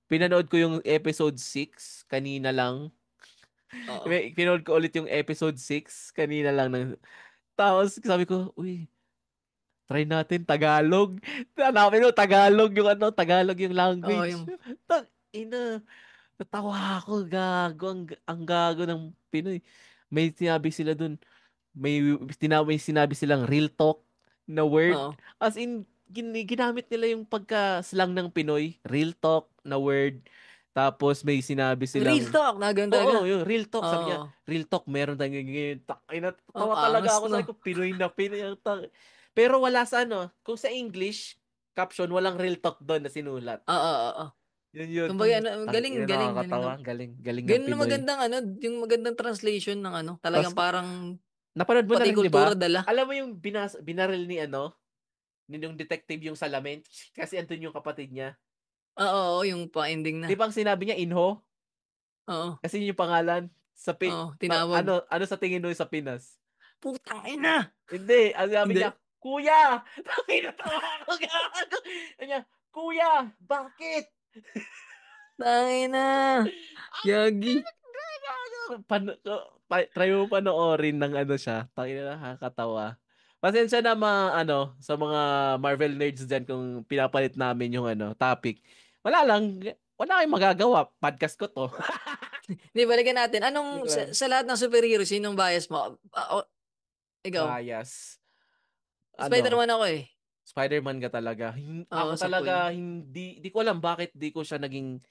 pinanood ko yung episode 6 kanina lang. Oo. Pinanood ko ulit yung episode 6 kanina lang. Tapos sabi ko, uy, try natin Tagalog. Hanapin mo Tagalog yung Oo, language. yung, Ina, natawa ako, gago, ang gago ng Pinoy. May sinabi sila dun, may sinabi silang real talk na word. oo. As in, ginamit nila yung pagka-slang ng Pinoy, real talk na word. Tapos may sinabi Real silang, talk, na ganun talaga. oo, yung real talk. Sabi niya, Oo. real talk, meron tayong ngayon. Ay, Ang natawa angas, talaga ako. Sabi no? ko, Pinoy na Pinoy. Pero wala sa kung sa English, caption, walang real talk doon na sinulat. Oo, oo, oo. Yun. Kumbaga, Ina, galing nakakatawa. na. Galing ng Ganun na Pinoy. magandang, yung magandang translation ng Tapos, talagang parang, napanood mo na pati rin, di ba? kultura dala. Alam mo yung binaril ni yung detective yung salamin? Kasi andun yung kapatid niya. Oo, yung pa-ending Di na. ba ang sinabi niya, Inho? Oo, Kasi yun yung pangalan. oo, tinawag. Ano sa tingin mo sa Pinas? Putang ina! Hindi, ang sabi Hindi. niya, Kuya! Tangina, tawa ako, gago. Sabi niya, Kuya, bakit? Tangina! Gagi. Try mo panoorin ng ano siya. Tangina, nakakatawa. Pasensya na sa mga Marvel nerds dyan kung pinapalit namin yung topic. Wala lang, wala kayong magagawa. Podcast ko to. Di, balikan natin. Anong, Joke lang. sa lahat ng superhero, sinong bias mo? Ikaw. Bias. Ano, Spider-Man ako eh. Spider-Man ka talaga. Oo, Ako sa pool. talaga, di ko alam bakit di ko siya naging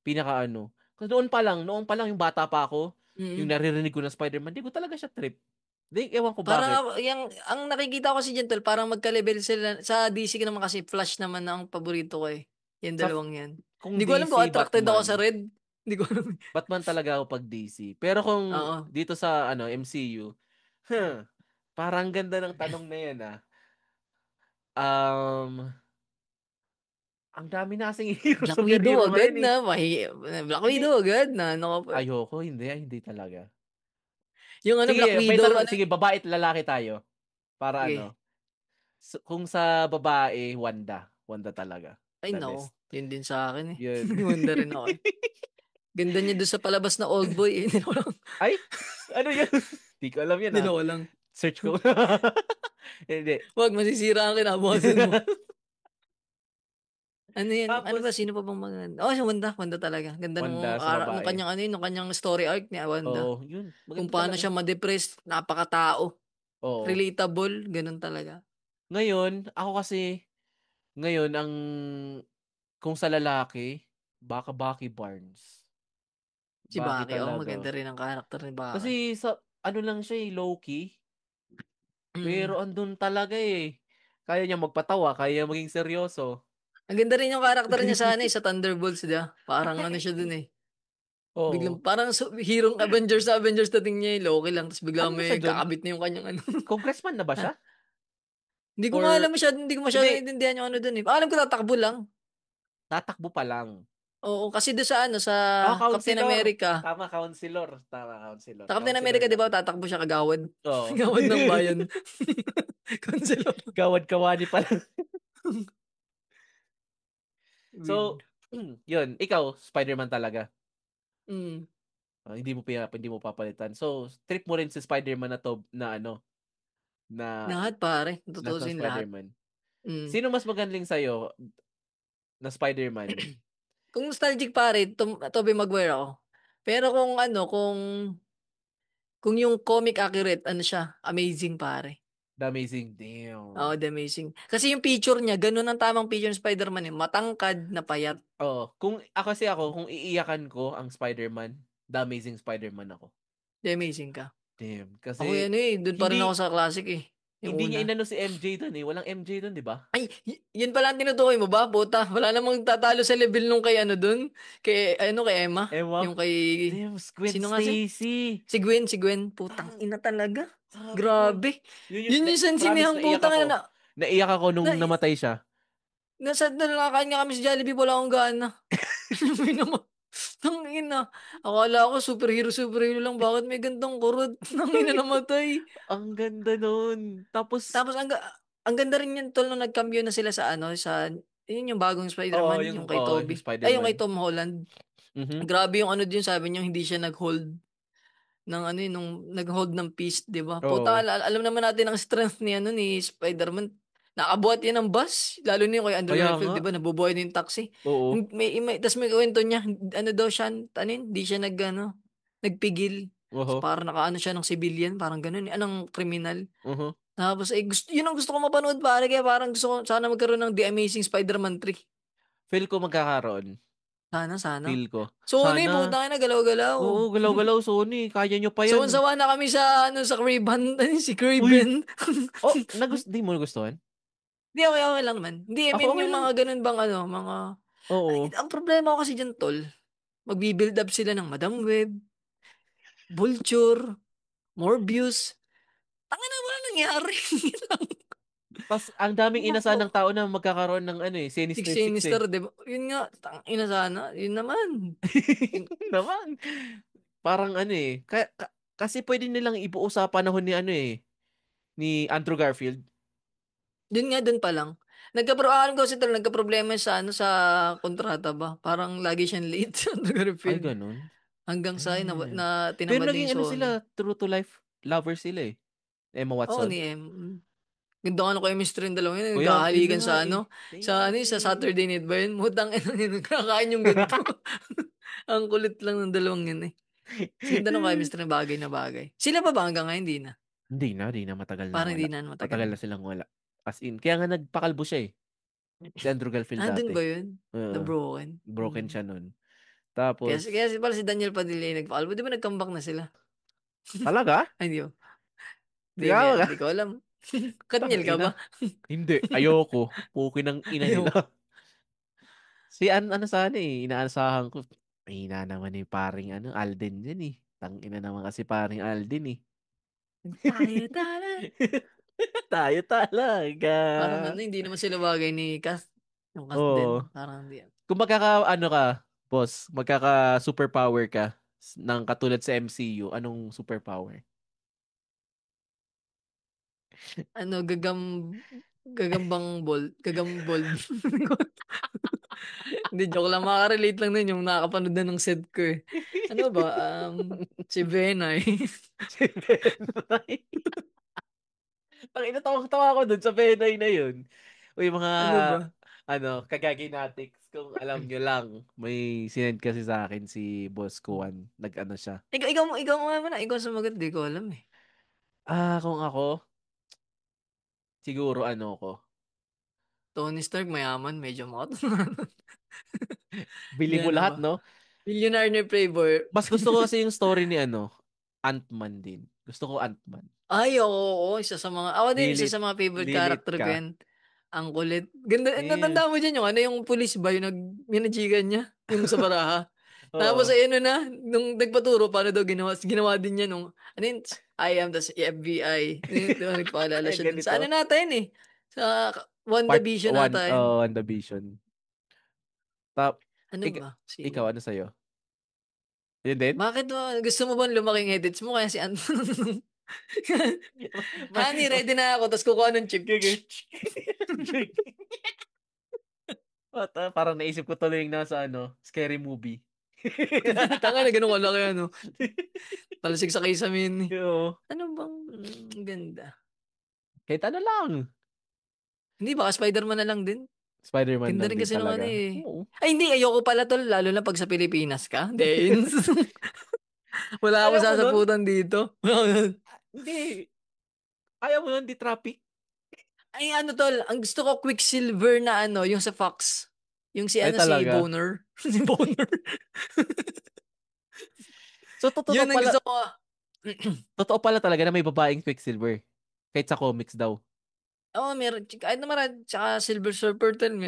pinaka ano. Kasi noon pa lang yung bata pa ako, yung Mm. naririnig ko na Spider-Man, di ko talaga siya trip. Di, ewan ko bakit. Parang, ang nakikita ko si Gentle, parang magka-level sila. Sa DC ka naman kasi Flash naman ang paborito ko eh. Yung Sa, dalawang yan. kung Hindi ko alam kung DC, attracted ako sa Batman. Red. Hindi ko alam. Batman talaga ako pag DC. Pero kung Oo. dito sa MCU, huh, parang ganda ng tanong na yan ah. Um, ang dami na kasing hero, Black Widow superhero agad ngayon eh. na. Black Hindi, Widow agad na. Ano ka pa? ayoko, hindi talaga. Yung ano, Black Sige, Widow, ano? sige, babae at lalaki tayo. Para Sige. kung sa babae, Wanda talaga. Ay, The nako. best. Yun din sa akin eh. Yun. Wonder rin ako eh. Ganda niya doon sa palabas na Old Boy eh. Hindi ko lang. Ay, ano yun? Di ko alam yun Hindi ah. ko lang. Search ko. Hindi. Wag, masisira ang kinabukasan mo. Ano yan? Ano ba? Tapos, Sino pa bang mga... Oh, si Wanda. Wanda talaga. Ganda Wanda sa nung babae. kanyang ano yun, nung kanyang story arc ni Wanda. Oo, yun. Kung Maganda paano talaga. siya ma-depress, napakatao. Oo. Relatable, ganun talaga. Ngayon, ako kasi, ngayon, kung sa lalaki, baka Bucky Barnes. Si Bucky Baki, oh, talaga. maganda rin ang karakter ni Baki. Kasi ano lang siya low-key. Mm. Pero andun talaga eh. Kaya niya magpatawa, kaya niya maging seryoso. Ang ganda rin yung karakter niya sa ano eh, sa Thunderbolts, di ba? Parang ano siya dun eh. Biglang Oo. parang hero Avengers sa Avengers dating niya eh, Loki lang. Tapos Ano biglang na siya may dun? kakabit na yung kanyang ano. Congressman na ba siya? Hindi ko nga alam Or, masyado, hindi ko masyado hindi, naintindihan yung ano dun eh. Alam ko tatakbo lang. tatakbo pa lang. Oo, kasi doon sa ano, sa Captain Counselor. America. Tama, counselor. Tama, counselor. Sa Captain Counselor America, di ba, lang. tatakbo siya kagawad. Oo. Gawad ng bayan. Cancelo. Gawad-kawani pa lang. So, Weird. yun. Ikaw, Spider-Man talaga. Mm. Hindi mo papalitan. So, trip mo rin si Spider-Man na to na na Lahat pare, lahat ng tutusin lahat. Spider-Man. Mm. Sino mas magaling sa'yo na Spider-Man? Kung nostalgic pare, Tobey Maguire ako. Pero kung ano, kung yung comic accurate, ano siya, amazing pare. The Amazing. Oh, Damn. the amazing. Kasi yung picture niya, ganun ang tamang picture ng Spider-Man eh. Matangkad na payat. Oh, kung iiyakan ko ang Spider-Man, The Amazing Spider-Man ako. The amazing ka. Damn. Ako Kasi, yan eh, dun pa rin ako hindi, sa classic eh. Yung hindi niya una. inano si MJ doon eh. Walang MJ doon, di ba? Ay, yun pala ang tinutukoy mo ba? Puta, wala namang tatalo sa level nung kay ano dun. Kay Emma. Emma? Yung kay, Damn, Gwen sino nga Stacy. Si Gwen. Putang ina talaga. Sabi ko, Grabe. Yun yung promise, sansinihang naiyak putang ina ako. na, Naiyak ako nung na, namatay siya. nasa nalakain nga kami sa Jollibee, wala akong gana. May naman. Nang ina. Akala ko superhero lang. Bakit may gandang kurot? Nang ina namatay. Ang ganda nun. Tapos, Tapos ang ganda rin yan tol nung nagcambio na sila sa ano sa yun yung bagong Spider-Man, yung kay yung Toby. Ay, yung kay Spider-Man. Tom Holland. Mhm. Grabe yung ano din sabi niyo hindi siya nag-hold ng ano nung nag-hold ng peace, 'di ba? Puta, Oo. alam naman natin ang strength ni ano ni Spider-Man. Nakabuhat yan ng bus, lalo na yung kay Andrew Kaya Garfield, nga. 'di ba? Nabubuhay din yung taxi. Oo. Tas may kwento niya, ano daw siya, hindi siya nagpigil. So, Oho. parang nakaano siya ng civilian, parang ganun, anong kriminal. Oho. Tapos, yun ang gusto ko mapanood pare, kaya parang gusto ko, sana magkaroon ng The Amazing Spider-Man 3. Feel ko magkakaroon. Sana. Feel ko. Sony, Sana. putang ina, galaw-galaw. Oo, galaw-galaw, Sony. Kaya nyo pa yan. Sawan-sawa na kami sa Craven, si Uy! Craven. Oh, di mo nagustuhan? Hindi, okay lang naman. Hindi, I Ako mean, okay yung lang. mga ganun bang mga... Ay, Oo. ang problema ko kasi dyan, tol, magbi-build up sila ng Madam Web, Vulture, Morbius. Tanga na, wala nangyari. Tas ang daming inasahan ng tao na magkakaroon ng Sinister Six eh. Sinister, di ba? Yun nga, ina sana. Yun naman. Naman. Parang kasi pwede nilang ibuo sa panahon ni Andrew Garfield. Dun pa lang. Alam ko kasi talaga nagka-problema sa sa kontrata ba? Parang lagi siyang late sa Ay, Garfield. ganun. Hanggang sa Damn. na Pero tinamad na naging yung Sony. sila, true to life lovers sila eh. Emma Oo, Watson. ni M. Ganda ka na chemistry yung dalawa yun. Kaya, ina Nagkahalikan nga sa eh. sa Damn. Saturday Night ba yun? Mutang ina yun. Nagkakain yung ganito. Ang kulit lang ng dalawang yun eh. Ganda ng chemistry na bagay. Sila pa ba hanggang ngayon? Hindi na. Hindi na, matagal na Parang wala. hindi na matagal Matagal na. na silang wala. As in, kaya nga nagpakalbo siya eh. Si Andrew Garfield Dun dati. ba yun? The Oo, Broken. broken siya nun. Kaya, Tapos, kaya pala si Daniel Padilla yung nagpa-album. Di ba nag-comeback na sila? talaga? Ay, hindi ko. Kaya nga. Di ko alam. Katniel ka Tangina. ba? Hindi, ayoko. Puki ng ina nila. Ayaw. Si ano sana inaasahan ko. Ay, ina naman paring Alden dyan eh. Tangina naman kasi paring Alden eh. Tayo tala. Tayo talaga. Parang hindi naman sila bagay ni Kath. Yung Kath Oo. din. Parang hindi. Kung ka, boss, superpower ka ng katulad sa MCU, anong superpower? Ano, gagambang ball. Gagambol. Hindi, joke lang. Makaka-relate lang din yung nakakapanood na ng set ko eh. Ano ba? Si Venay. Si Benay. Tangina, tawa ko dun sa Benay na yun. Uy, mga, Ano ba? kagaginatics, kung alam nyo lang, may sinend kasi sa akin si Boss Kuan. Nag-ano siya. Ikaw nga na. Ikaw sumagot. Di ko alam eh. Kung ako, siguro ko, Tony Stark, mayaman. Medyo makot. bili Hindi, mo ano lahat, ba? no? Millionaire ni Playboy. Mas gusto ko kasi yung story ni Ant-Man din. Gusto ko Ant-Man. Ay, oo. Isa sa mga, ako din, isa Lilit, sa mga favorite lilit character ko ka. yan. Ang kulit. Ganda, Eh, natanda mo dyan yung yung police ba, yung minajigan niya, yung sa baraha. Tapos oo. ay nung nagpaturo, paano daw ginawa din niya nung, I am the FBI. Di ba, nagpaalala Ay, siya dun. Sa ganito. natin eh. Sa Part WandaVision 1, nata yun. WandaVision. Tap, Ano ik- ba? ikaw, ano sa'yo? Yun din? Bakit ba? Gusto mo ba lumaking edits mo kaya si Anton? Honey, ready na ako, tapos kukuha ng chip. Parang naisip ko tuloy yung nasa scary movie. Tanga na ganun kalaki Talasig sa kisame. Oo. Ano bang ganda? Kahit ano lang. Hindi, baka Spider-Man na lang din. Spider-Man Ganda lang rin din kasi nung talaga. eh. Oo. Ay, hindi. Ayoko pala tol. Lalo na pag sa Pilipinas ka. Then, wala akong Ayaw mo nun? sasaputan dito. Hindi. Ayaw mo nun, di traffic. Ay, tol. Ang gusto ko, Quicksilver na yung sa Fox. Yung Ay si talaga. Boner. Si Boner. So, totoo Yun ang pala, gusto ko. totoo pala talaga na may babaeng Quicksilver. Kahit sa comics daw. Oo, meron. Kahit naman, tsaka Silver Surfer din.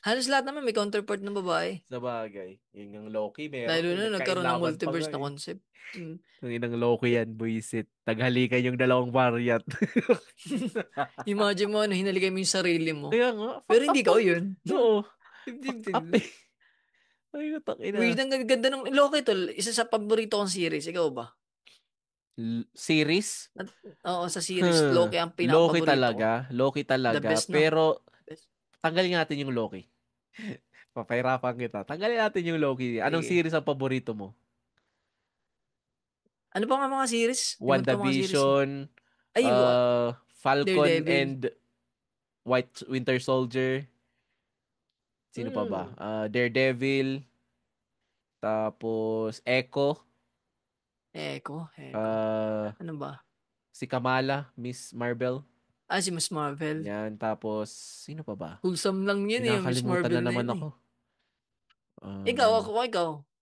Halos lahat naman may counterpart ng babae. Sa bagay. Yung ang Loki, meron. Lalo May na nagkaroon ng nagkailaban pa nga multiverse na eh. concept. Ang inang Loki yan, buisit. Taghalikan yung dalawang variant. Imagine mo, hinaligay mo yung sarili mo. Kaya nga, Pero fucked up hindi ka tong, yun. oo, fucked up 50-50. eh. Ay, Weird, ina. ang ganda ng Loki tol. Isa sa paborito kong series. Ikaw ba? Series? At, oo, sa series, Loki ang Loki pinaka-paborito ko. talaga. Loki The talaga. best, no? Pero, Best. tanggalin natin yung Loki. Papahirapan kita. Tanggalin natin yung Loki. Anong Sige. series ang paborito mo? Ano pa nga mga series? Limot ko mga series eh. WandaVision, Ay, Falcon Daredevil. and White Winter Soldier. Sino pa ba? Hmm. Daredevil. Tapos, Echo. Echo. ah Ano ba? si Kamala, Miss Marvel. Si Miss Marvel. Yan. Tapos, sino pa ba? Wholesome lang yun eh, yung Miss Kinakalimutan na Marvel na naman yun eh. ako. Ikaw.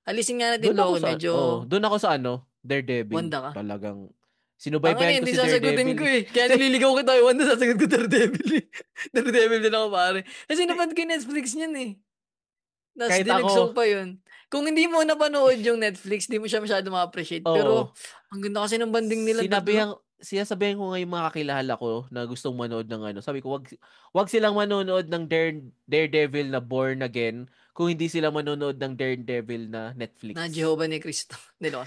Alisin nga natin Doon ako Loki, medyo doon ako sa Daredevil. Wanda ka. Talagang, Ang sinubaybayan ko hindi si sasagutin Daredevil ko eh. eh. Kaya nililigaw ko tayo, Wanda, sasagot ko Daredevil eh. Daredevil din ako pare. Kasi napad ko yung Netflix niyan eh. Tapos Kahit dinugsong ako, pa yun. Kung hindi mo napanood yung Netflix, di mo siya masyado ma-appreciate. oo, Pero, ang ganda kasi ng banding nilang sinabihan, tatlo. siya sabihin ko nga yung mga kakilala ko na gustong manood ng ano. Sabi ko, wag silang manonood ng Daredevil na Born Again kung hindi sila manonood ng Daredevil na Na Netflix. Jehovah ni Cristo. Niloko.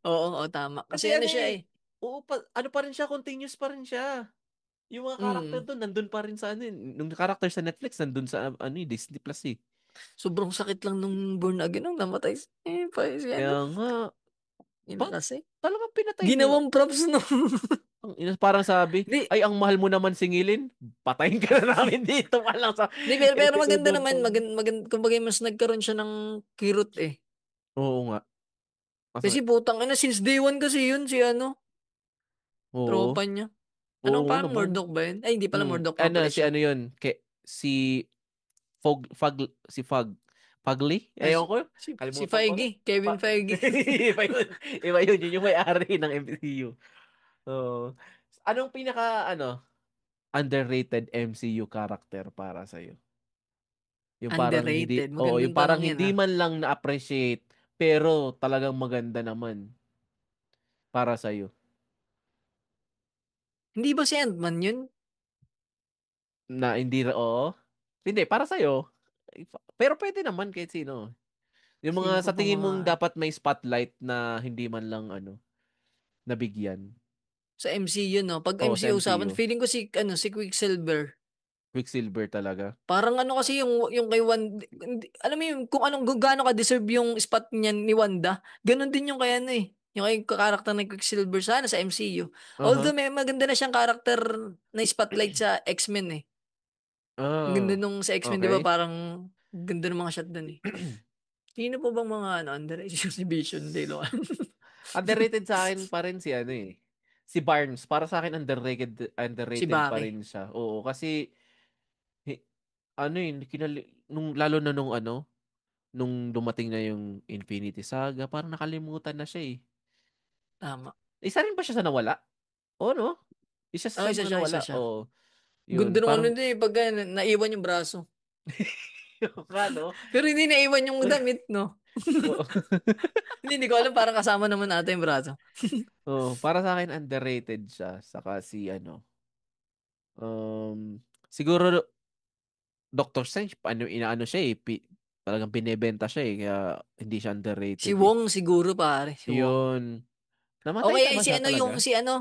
Oo, oo, tama. Kasi Kasi ano ano siya eh, eh. oo pa, ano pa rin siya, continuous pa rin siya. Yung mga karakter Mm. doon, nandun pa rin sa ano eh. Nung karakter sa Netflix, nandun sa ano eh, Disney Plus eh. Sobrang sakit lang nung born again nung namatay si Kaya ano. nga, Yun bak kasi. talagang pinatay nila. Ginawang props no. Parang sabi, Di, ay, ang mahal mo naman singilin. Patayin ka na namin dito pa lang sa di pero episode maganda 1 pa naman, lang. kumbaga mas nagkaroon siya ng kirot eh. Oo nga. Kasi putang ina, since day one kasi yun, si ano, Oo. tropa niya. Ano Oo parang naman. Murdoch ba yun? Ay, hindi pala Murdoch nga Ano, pala si siya. ano yun? Si Fugly? Ay, Ewan ko. si Kalimutan ko na. Feige, Kevin Feige. Iba yun. Iba yun. Yun yung may-ari ng MCU. Oo. Anong underrated MCU character para sa'yo? Yung parang hindi, Underrated. oo, yung Magandang parang tanong yan hindi ah. man lang na-appreciate, pero talagang maganda naman para sa'yo. Hindi ba si Ant-Man yun? Na hindi, oo. Hindi, para sa'yo. Pero pwede naman kahit sino. Yung Sino mga pa sa ba tingin mga mong dapat may spotlight na hindi man lang nabigyan. sa MCU no? Pag Oo, sa MCU usapan, MCU. feeling ko si Quicksilver. Quicksilver talaga. Parang ano kasi yung kay Wanda, alam mo yung kung anong kung gaano ka deserve yung spot niya ni Wanda, ganun din yung kay ano eh. Yung kay karakter ng Quicksilver sana sa MCU. Although Aha. may maganda na siyang karakter na spotlight sa X-Men eh. Ang ganda Ah, nung sa X-Men, di ba? okay. Parang ganda ng mga shot dun eh. Sino po bang mga ano, underrated si Vision Day Underrated sa akin pa rin si ano eh. Si Barnes. Para sa akin Si underrated pa Baki. rin siya. Oo, kasi ano eh, lalo na nung dumating na yung Infinity Saga, parang nakalimutan na siya eh. Tama. Isa rin ba siya sa nawala? Oo, no? Isa Oh, siya sa isa mga siya, isa nawala. siya. Oo. Ganda Yun, nung ano parang din eh, pag naiwan yung braso. yung no? Pero hindi naiwan yung damit, no? Oo. Hindi ko alam, parang kasama naman ata yung braso. Oo, para sa akin underrated siya. Saka si siguro Doctor Strange, inaano siya eh. Talagang binebenta siya eh. Kaya hindi siya Si underrated eh. Wong siguro, pare. Si Wong. Yun. O Namatay na kaya ba si siya ano, yung talaga? si ano,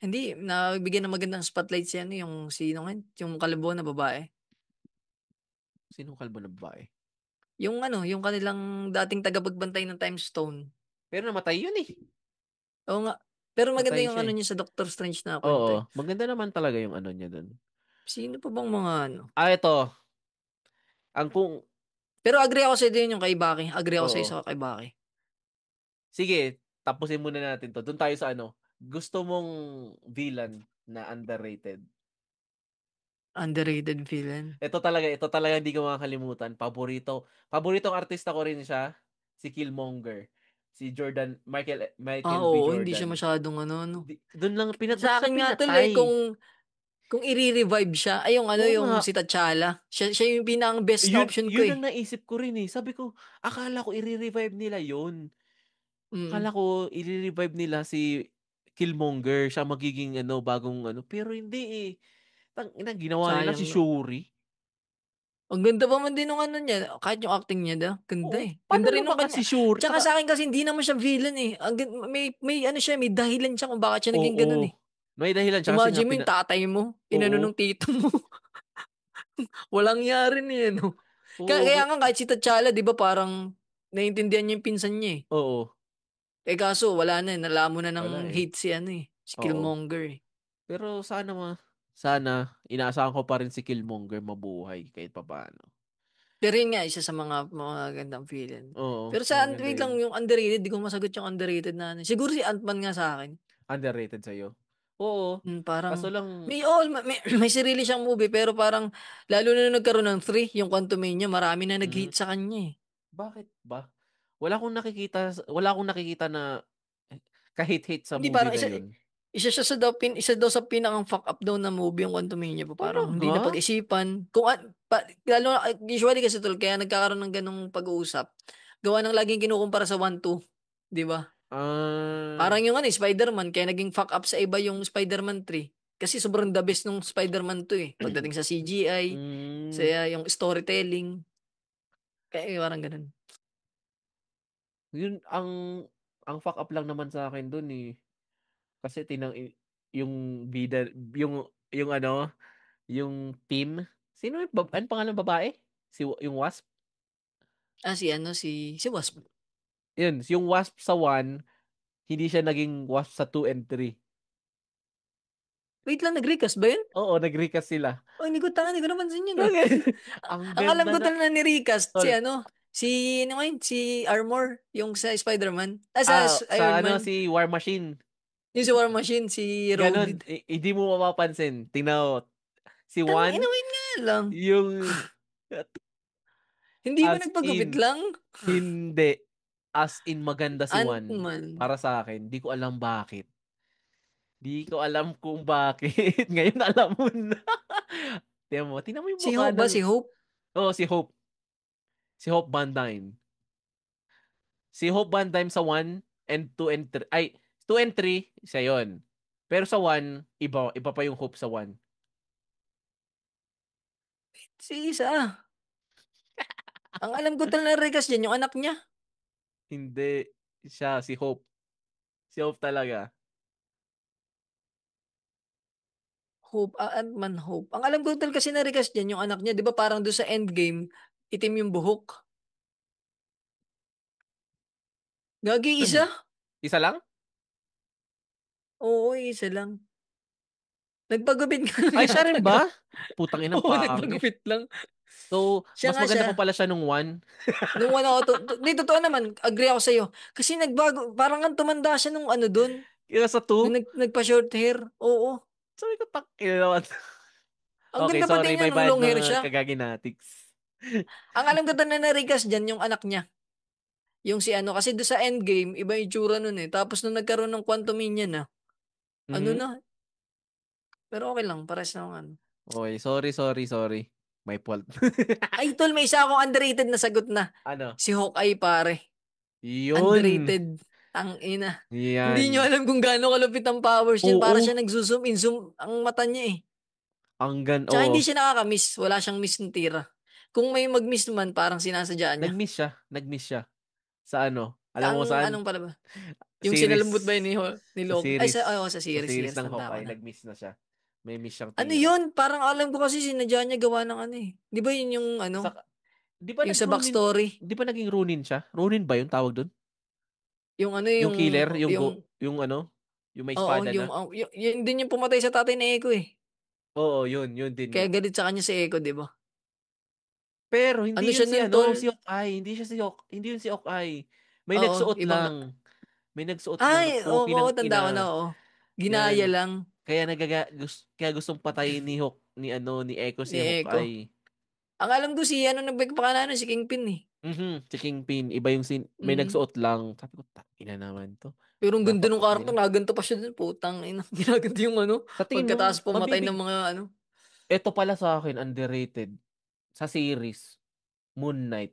hindi, nabigyan ng magandang spotlight si ano, yung sino nga, yung kalabaw na babae. Sinong kalbo na babae? Yung ano, yung kanilang dating tagapagbantay ng Time Stone. Pero namatay yun eh. Oo nga. Pero maganda Patay yung siya ano eh. niya sa Doctor Strange na kwento Oo, eh. maganda naman talaga yung ano niya dun. Sino pa bang mga ano? Ito. Ang kung, Pero agree ako sa din yung kay Baki. Agree ako oo. sa kay Baki. Sige, tapusin muna natin to. Doon tayo sa gusto mong villain na underrated. Underrated villain. Ito talaga hindi ko makakalimutan. Paboritong artista ko rin siya, si Killmonger. Si Ah, Michael B. oo, hindi siya Jordan. masyadong ano. Doon lang, ba't Sa siya akin nga tuloy, pinatay? kung i-revive siya, ay yung ano, Oo nga. yung si T'Challa. Siya yung pinang best na Yun, option ko yun ang eh. naisip ko rin eh. Sabi ko, akala ko i-revive nila yun. Mm, Akala ko i-revive nila si Killmonger. Siya magiging bagong Pero hindi eh. Ginawa nila si sayang no. Shuri. Ang ganda pa man din nung ano niya, kahit yung acting niya daw, ganda Oo, eh. paano Ganda rin nung lumakas kanya. si Shuri? Tsaka sa akin kasi hindi naman siya villain eh. May ano siya, may dahilan siya kung bakit siya naging ganun Oo. eh. May dahilan siya kasi nga Imagine mo yung tatay mo, inano Oo. nung tito mo. Walang yari niya, no? Kaya Oo. nga kahit si T'Challa, di ba parang naiintindihan niya yung pinsan niya eh. Oo. Eh kaso, wala na eh. Nalaman na ng Wala eh. hate si ano eh. Si Oo. Killmonger eh. Pero sana inaasahan ko pa rin si Killmonger mabuhay kahit papaano. Pero yun nga, isa sa mga gandang villain. Oo, Pero sa maganda wait lang, yun. yung underrated, di ko masagot yung underrated na ano. Siguro si Ant-Man nga sa akin. Underrated sa'yo. Oo. Kaso Parang, lang, may sarili siyang movie, pero parang, lalo na nung nagkaroon ng 3, yung Quantumania, marami na mm, nag-hate sa kanya eh. bakit ba? Wala akong nakikita na kahit-hate sa Hindi, movie parang na yun. isa daw sa pinakang fuck up daw na movie yung Quantumania pa. Parang hindi Talaga? na pag-isipan. Lalo, usually kasi tol, kaya nagkakaroon ng ganong pag-uusap. Gawa ng laging kinukumpara sa 1-2. Di ba? Parang yung Spider-Man, kaya naging fuck up sa iba yung Spider-Man 3. Kasi sobrang the best nung Spider-Man 2 eh. Pagdating sa CGI, sa Mm, yung storytelling. Kaya parang ganun. yun ang fuck up lang naman sa akin dun eh. Kasi yung bida yung ano, yung team. Sino yung ano pangalan ng babae? Yung Wasp? Si Wasp. Yun, yung Wasp sa 1, hindi siya naging Wasp sa 2 and 3. Wait lang, nag-recast ba yun? Oo, nag-recast sila. Oh, hindi ko napansin yun ah. Ang Ang alam ganda ko na. talaga na ni-recast Tol. si Armor, yung sa Spider-Man. Sa Sa Iron ano, Man. si War Machine. Yung si War Machine, si Ganon, Rhodey. hindi mo mapapansin. Tingnan mo, si Juan, Inawin nga lang. yung Hindi ba as nagpagupit in, lang? hindi. As in, maganda si Juan. Ant-Man. Para sa akin, di ko alam bakit. Di ko alam kung bakit. Ngayon alam mo na. Tingnan mo yung Si mukha Hope ba? ng... Si Hope? Oh, si Hope. Si Hope Van Dyne. Si Hope Van Dyne sa 1 and 2 and 3. Ay, 2 and 3, siya yun. Pero sa 1, iba pa yung Hope sa 1. Si isa. Ang alam ko talaga na recast dyan, yung anak niya. Hindi siya, si Hope. Si Hope talaga. Ant-Man Hope. Ang alam ko talaga kasi na recast dyan, yung anak niya. Di ba parang doon sa Endgame, itim yung buhok. Gagi isa? Isa lang? Oo, isa lang. Nagpagupit nga lang Ay, siya yata. rin ba? Putang inang Oo, pangit. nagpagupit lang. So, Siya mas nga siya. maganda pa pala siya nung 1. Nung di, totoo naman, agree ako sa'yo. Kasi nagbago, parang ang tumanda siya nung doon. Kaya sa 2, Nung nagpa-short hair. Oo. sabi ko, naman. Ang Okay, ganda pa sorry, din niya my nung bad long hair mga siya. kagaginatics. Ang alam ko na na-recast dyan, yung anak niya. Yung si kasi doon sa Endgame, iba yung itsura nun eh. Tapos nung nagkaroon ng Quantumania na, ano Mhm. na, pero okay lang, pares na ako Okay, sorry. My fault. Ay, tol, may isa akong underrated na sagot na. Ano? Si Hawkeye, pare. Yun. Underrated. Tang ina. Hindi nyo Yan. alam kung gaano kalupit ang powers niyan. Para Oo. siya nag-zoom in, zoom ang mata niya eh. Tsaka Oo. hindi siya nakaka-miss. Wala siyang miss ng tira. Kung may mag-miss man, parang sinasadya niya. Nag-miss siya. Sa ano? Alam mo kung saan? Anong pala ba? Yung Series. sinalambot ba yun ni Sa Loki? Ay, series. sa Sa series, series series. ng Tanda ko Hawkeye, na. nag-miss na siya. May miss siyang Ano tira. yun? Parang alam ko kasi sinadya niya gawa ng eh. Di ba yun yung Sa, di ba yung sa nag-Ronin? backstory? Di ba naging Ronin siya? Ronin ba yung tawag doon? Yung Yung killer, yung, yung ano, yung may oo, espada na. yun din yung pumatay sa tatay ni Eko eh. Oo, yun din Kaya nga. galit sa kanya si Eko, di ba? Pero Ano hindi yun siya si nun, ano, tol? si Hawkeye. Hindi yun si Hawkeye. May Oo, nagsuot ibang lang. May nagsuot lang na Ay, oo, pogi ng tanda ko na, ina. oo. Ginaya Yan. lang Kaya gustong patayin ni Echo si ni Eko. Hawkeye. Ang alam ko si nagpagpakala si Kingpin eh. Si Kingpin, iba yung may Mm. nagsuot lang. Sabi ko, ina naman to. Pero ang ganda ng Napa-OP karakter, lang. naganto pa siya dun, putang ina. Ginaganto yung Sa tingin mo, pagkatapos pumatay ng mga ito pala sa akin, underrated. Sa series, Moon Knight.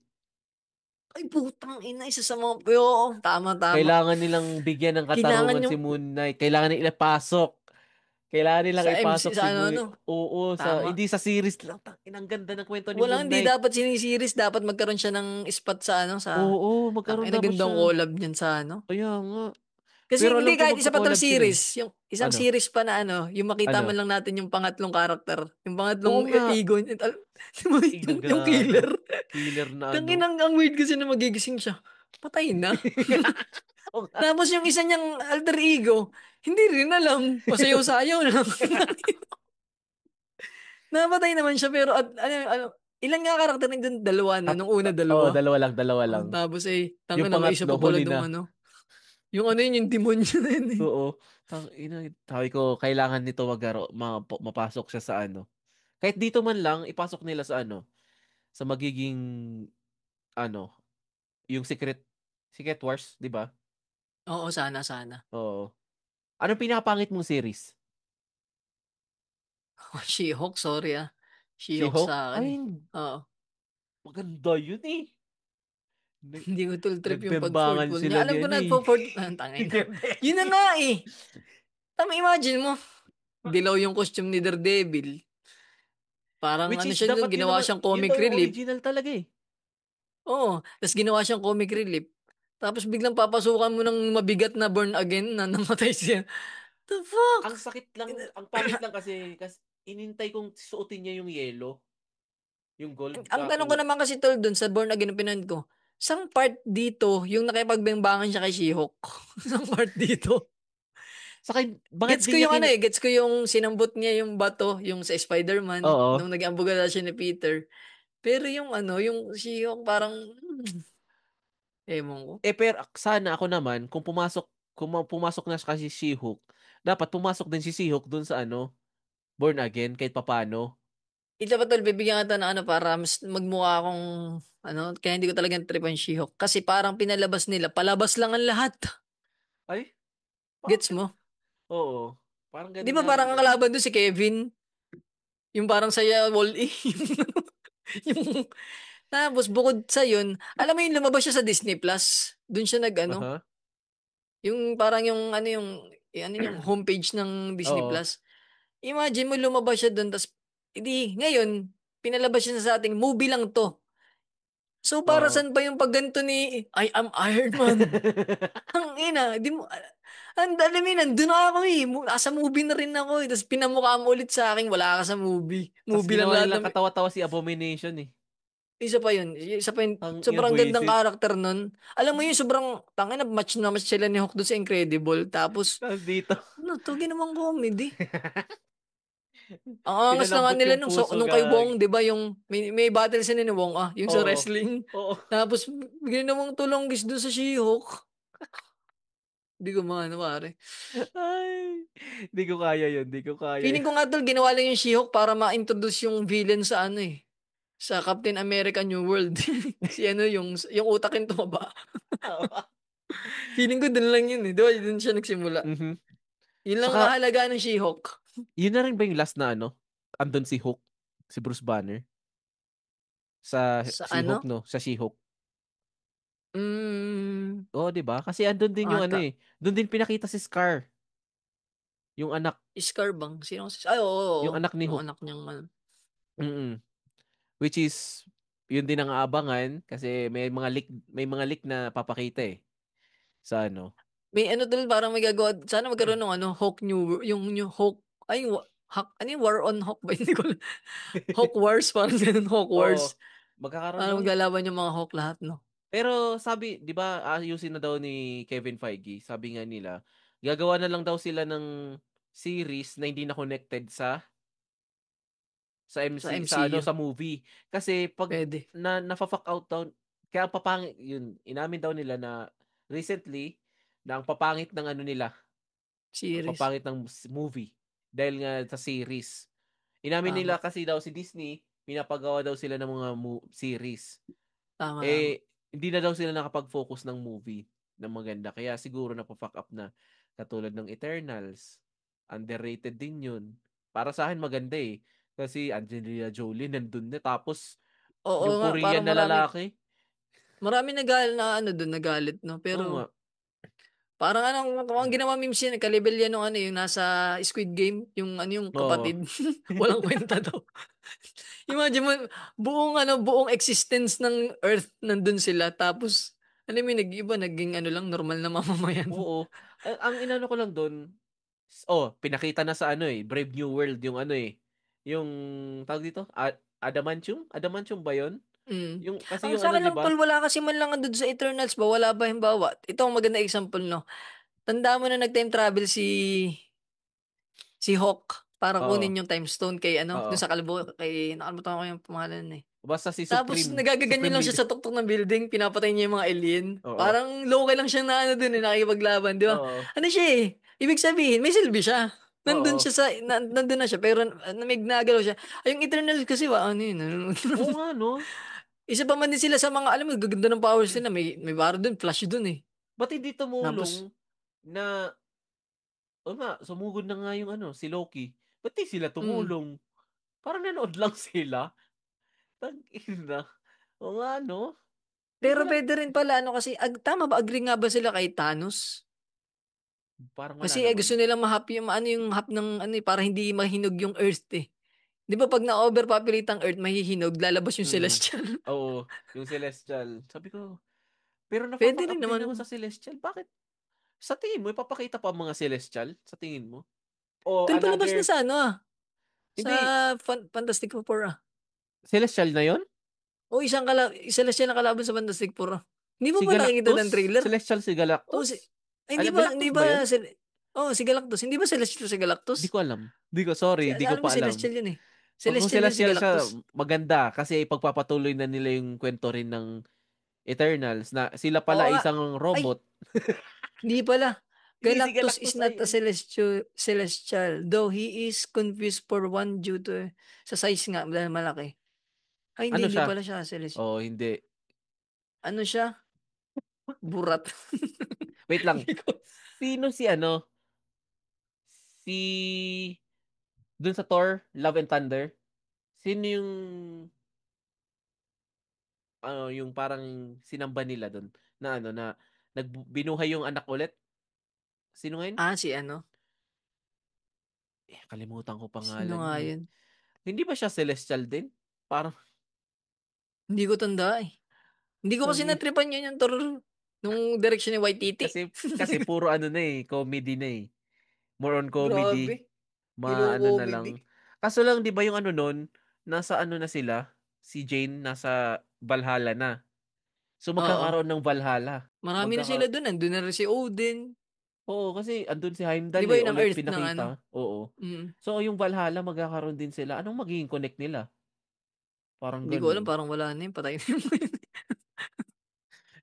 ay putang ina, isa sa mga, oo, tama, tama. Kailangan nilang bigyan ng Kailangan katarungan si yung, Moon Knight. Kailangan nila ipasok. Kailangan nilang sa MC, ipasok si sa Moon. ano, Oo, tama. hindi sa series lang. Ang ganda ng kwento ni Moon Walang, hindi Knight. dapat sinisiris, dapat magkaroon siya ng spot sa Oo, tang magkaroon ina, dapat gandang siya. collab niyan sa Kaya nga. Kasi Pero alam hindi ko kahit isa pa tong magko-collab sila eh. series, yung isang Ano? series pa na yung makita man Ano? lang natin yung pangatlong karakter, yung Oo pangatlong nga. ego, Ina yung gago. killer. Killer na ano. Tangin ang weird kasi na magigising siya. Patay na. Oo nga. Tapos yung isa niyang alter ego, hindi rin alam. Pasayaw-sayaw lang. Napatay naman siya pero ilan nga karakter nandun? Dalawa no? Nung una Oo, dalawa. dalawa lang. Tapos Yung tanga na may isa pangatlo, pa pala huli nung na. Yung yung demonyo na yun eh. Oo. Sabi ko, kailangan nito mapasok siya sa ano. Kahit dito man lang, ipasok nila sa ano, sa magiging, ano, yung Secret Wars, di ba? Oo, sana, sana. Oo. Anong pinakapangit mong series? She-Hulk, sorry ah. Si She-Hulk Hulk? sa akin eh. Ay, Oo. maganda yun eh. Hindi ko tol trip yung Nagbembangan pag-fourth wall niya. sila Alam ko niyan na eh. nagpo-fourth, tangay na. Yun na nga eh. Imagine mo, dilaw yung costume ni Daredevil. Parang Which ano is siya doon, dapat yun ginawa naman, siyang yun comic daw yung relief. original talaga eh. Oo, tapos ginawa siyang comic relief. Tapos biglang papasukan mo ng mabigat na born again na namatay siya. The fuck? Ang sakit lang, ang pangit lang kasi inintay kong suotin niya yung yellow. Yung gold Ang tanong ko naman kasi tol doon sa born again na pinanood ko, isang part dito, yung nakipagbembangan siya kay She-Hulk. Isang part dito. Saka, bakit Gets di ko niya yung ano eh, gets ko yung sinambot niya yung bato, yung sa Spider-Man, Oo. nung nag-ambuga siya ni Peter. Pero yung ano, yung She-Hulk parang, ewan ko. Pero sana ako naman, kung pumasok na kasi si She-Hulk, dapat pumasok din si She-Hulk dun sa Born Again, kahit papano. Ito pa tol, bibigyan kita ng ano para mas magmukha akong ano, kaya hindi ko talagang trip ang She-Hulk. Kasi parang pinalabas nila, palabas lang ang lahat. Ay, Gets bakit? mo? Oo. Parang Di ganun ba nga rin parang ang naman. kalaban doon si Kevin? Yung parang saya wall-E. yung, tapos bukod sa yun, alam mo yung lumabas siya sa Disney Plus. Doon siya nag ano, Aha. yung parang yung ano yung homepage ng Disney Oo. Plus. Imagine mo lumabas siya doon, tapos hindi, ngayon, pinalabas siya sa ating movie lang to. So para Oo. saan ba yung pagganto ni I am Iron Man? Ang ina, di mo, ang alam mo yun, nandun na ako eh. Nasa movie na rin ako eh. Tapos pinamukha mo ulit sa akin, wala ka sa movie. Tapos Movie lang ginawa lahat nilang ng, katawa-tawa si Abomination eh. isa pa yun. Isa pa yun, Ang ina sobrang gandang buwisit. karakter nun. Alam mo yun, sobrang, tangin na match sila ni Hulk doon sa Incredible. Tapos, Tapos dito, ano to, ginawang comedy. Ang angas na nga pinalambot nila yung nung, puso, nung kay gag. Wong, di ba, yung, may battle sila ni Wong, yung sa Oo. wrestling. Oo. Tapos, ginawang tulonggis doon sa She-Hulk. Hindi ko maano, pare. Ay, di ko kaya yun. Di ko kaya Feeling yun. ko nga tol, ginawa lang yung She-Hulk para ma-introduce yung villain sa ano eh. Sa Captain America New World. Si ano, yung utak yung tumaba. Feeling ko dun lang yun eh. Di ba? Dun siya nagsimula. Mhm. Yun lang ang Saka, kahalagaan ng She-Hulk. yun na rin ba yung last na andun si Hulk, si Bruce Banner? Sa Sa She-Hulk, ano? no? Sa She-Hulk. Mm, Oo, di ba? Kasi andun din yung ata. Doon din pinakita si Scar, yung anak, Scar bang? Sino kasi? Ay, oo, oo, yung oo. anak ni Yung Hulk. anak niyang ano. Mm. Which is, yun din ang aabangan kasi may mga leak na papakita eh. Sa May ano dun, parang may gagawa. Sana magkaroon ng ano, Hulk New World. Yung New Hulk. Ay, ano yung War on Hulk ba? Hindi ko. Hulk Wars. Parang ganun, Hulk Oo, Wars. magkakaroon Parang daw. maglalaban yung mga Hulk lahat, no? Pero sabi, 'di ba, ayusin na daw ni Kevin Feige. Sabi nga nila, gagawa na lang daw sila ng series na hindi na connected sa Sa MC sa MCU. sa movie. Kasi pag Pwede. nafa-fuck out daw, kaya ang papangit yun, inamin daw nila na recently na ang papangit ng nila, ang Series. papangit ng movie dahil nga sa series. Inamin nila Tama. kasi daw si Disney, pinapagawa daw sila ng mga series. Tama, tama. Hindi na daw sila nakapag-focus ng movie ng maganda. Kaya siguro napafuck up na katulad ng Eternals. Underrated din yun. Para sa akin maganda eh. Kasi Angelina Jolie nandun na. Tapos Oo yung nga, Korean parang na lalaki. marami na ano doon, nagalit, no? Oo nga. Pero, parang ang ginawa memes yan, kalibel yan nung ano, yung nasa Squid Game, yung ano yung Oo. kapatid. Walang kwenta daw. Imagine mo, buong existence ng Earth nandun sila, tapos, alam mo, nag-iba, naging ano lang, normal na mamamayan. Oo. Ang inano ko lang doon, pinakita na sa Brave New World yung yung tawag dito, Adamantium? Adamantium ba 'yon? Mm. Yung kasi Ang yung sa akin 'di lang, ba? tol, wala kasi man lang doon sa Eternals ba? Wala ba, himbawa? Ito ang maganda example, no? Tanda mo na nag-time travel si Hawk para Oo. kunin yung time stone kay ano, dun Oo. sa kalbo, kay nakalimutan ko yung pangalan eh. Basta si Tapos Supreme. nagagaganyan Supreme lang siya Leader. sa tuktok ng building, pinapatay niya yung mga alien. Oo. Parang low-key lang siya na ano dun eh, nakikipaglaban, di ba? Oo. Ano siya eh, ibig sabihin, may silbi siya. Nandun Oo. siya nandun na siya, pero may ginagalaw siya. Ay, yung Eternals kasi ano yun, Oo nga, no? isa pa man din sila sa mga, alam mo, gaganda ng powers nila, may baro dun, flash dun eh. Ba't hindi Tapos, tumulong na, o nga, sumugod na nga yung si Loki. Ba't di sila mm, tumulong? Parang nanood lang sila. Tang ina. O nga, no? Pero pwede rin pala, kasi, tama ba, agree nga ba sila kay Thanos? Parang wala Kasi gusto naman. nilang ma-hap yung hap ng para hindi mahinog yung Earth eh. Di ba pag na-overpopulate ang Earth, mahihinog, lalabas yung Mm. Celestial. Oo, yung Celestial. Sabi ko, pero Pwede rin napapakap din ako naman. sa Celestial. Bakit? Sa tingin mo, ipapakita pa ang mga Celestial? Sa tingin mo? O Doon palabas na another, sa sa hindi, Fantastic Four Celestial na yon. O Celestial na kalaban sa Fantastic Four Hindi mo Si ba nakikita ng Galactus? trailer? Celestial si O si, Galactus? ay, Ano, hindi Galactus ba yun? ba, si Galactus. Hindi ba Celestial si Di Galactus? ko alam. Sorry, di ko Alam ko pa alam. Celestial yun eh. Kung Celestial yun si Celestial siya, Galactus. maganda kasi pagpapatuloy na nila yung kwento rin ng Eternals na sila Oo pala nga. isang Ay, robot. hindi pala. Hindi si Galactus is Galactus not ay a ano. celestial, though he is confused for one due to sa size nga dahil malaki. Ay, Ano hindi siya? pala siya celestial. Oh, hindi. Ano siya? Burat. Wait lang. Hindi ko- Sino si ano? Si dun sa Thor, Love and Thunder? Sino yung yung parang sinamba nila dun na na binuhay yung anak ulit? Sino nga yun? Si ano? Kalimutan ko Sino pangalan nga yun eh. yun? Hindi ba siya Celestial din? Parang Hindi ko tanda eh. Hindi ko kasi sabi natripan yun yung Thor nung direction ni Waititi. kasi puro ano na eh, comedy na eh. More on comedy. Grabe. Hello Ano na lang. comedy. Kaso lang 'di ba yung ano nun, nasa ano na sila? Si Jane nasa Valhalla na. So Oo. magkakaroon ng Valhalla. Marami na sila doon. Nandun na rin si Odin. Oo, kasi andun si Di Heimdall ba eh, yun ang ulit Earth ng ano? pinakita. Oo. Mm. So yung Valhalla magkakaroon din sila. Anong magiging connect nila? Parang Hindi ko alam. ganun. Parang wala na yun. Patay na yun.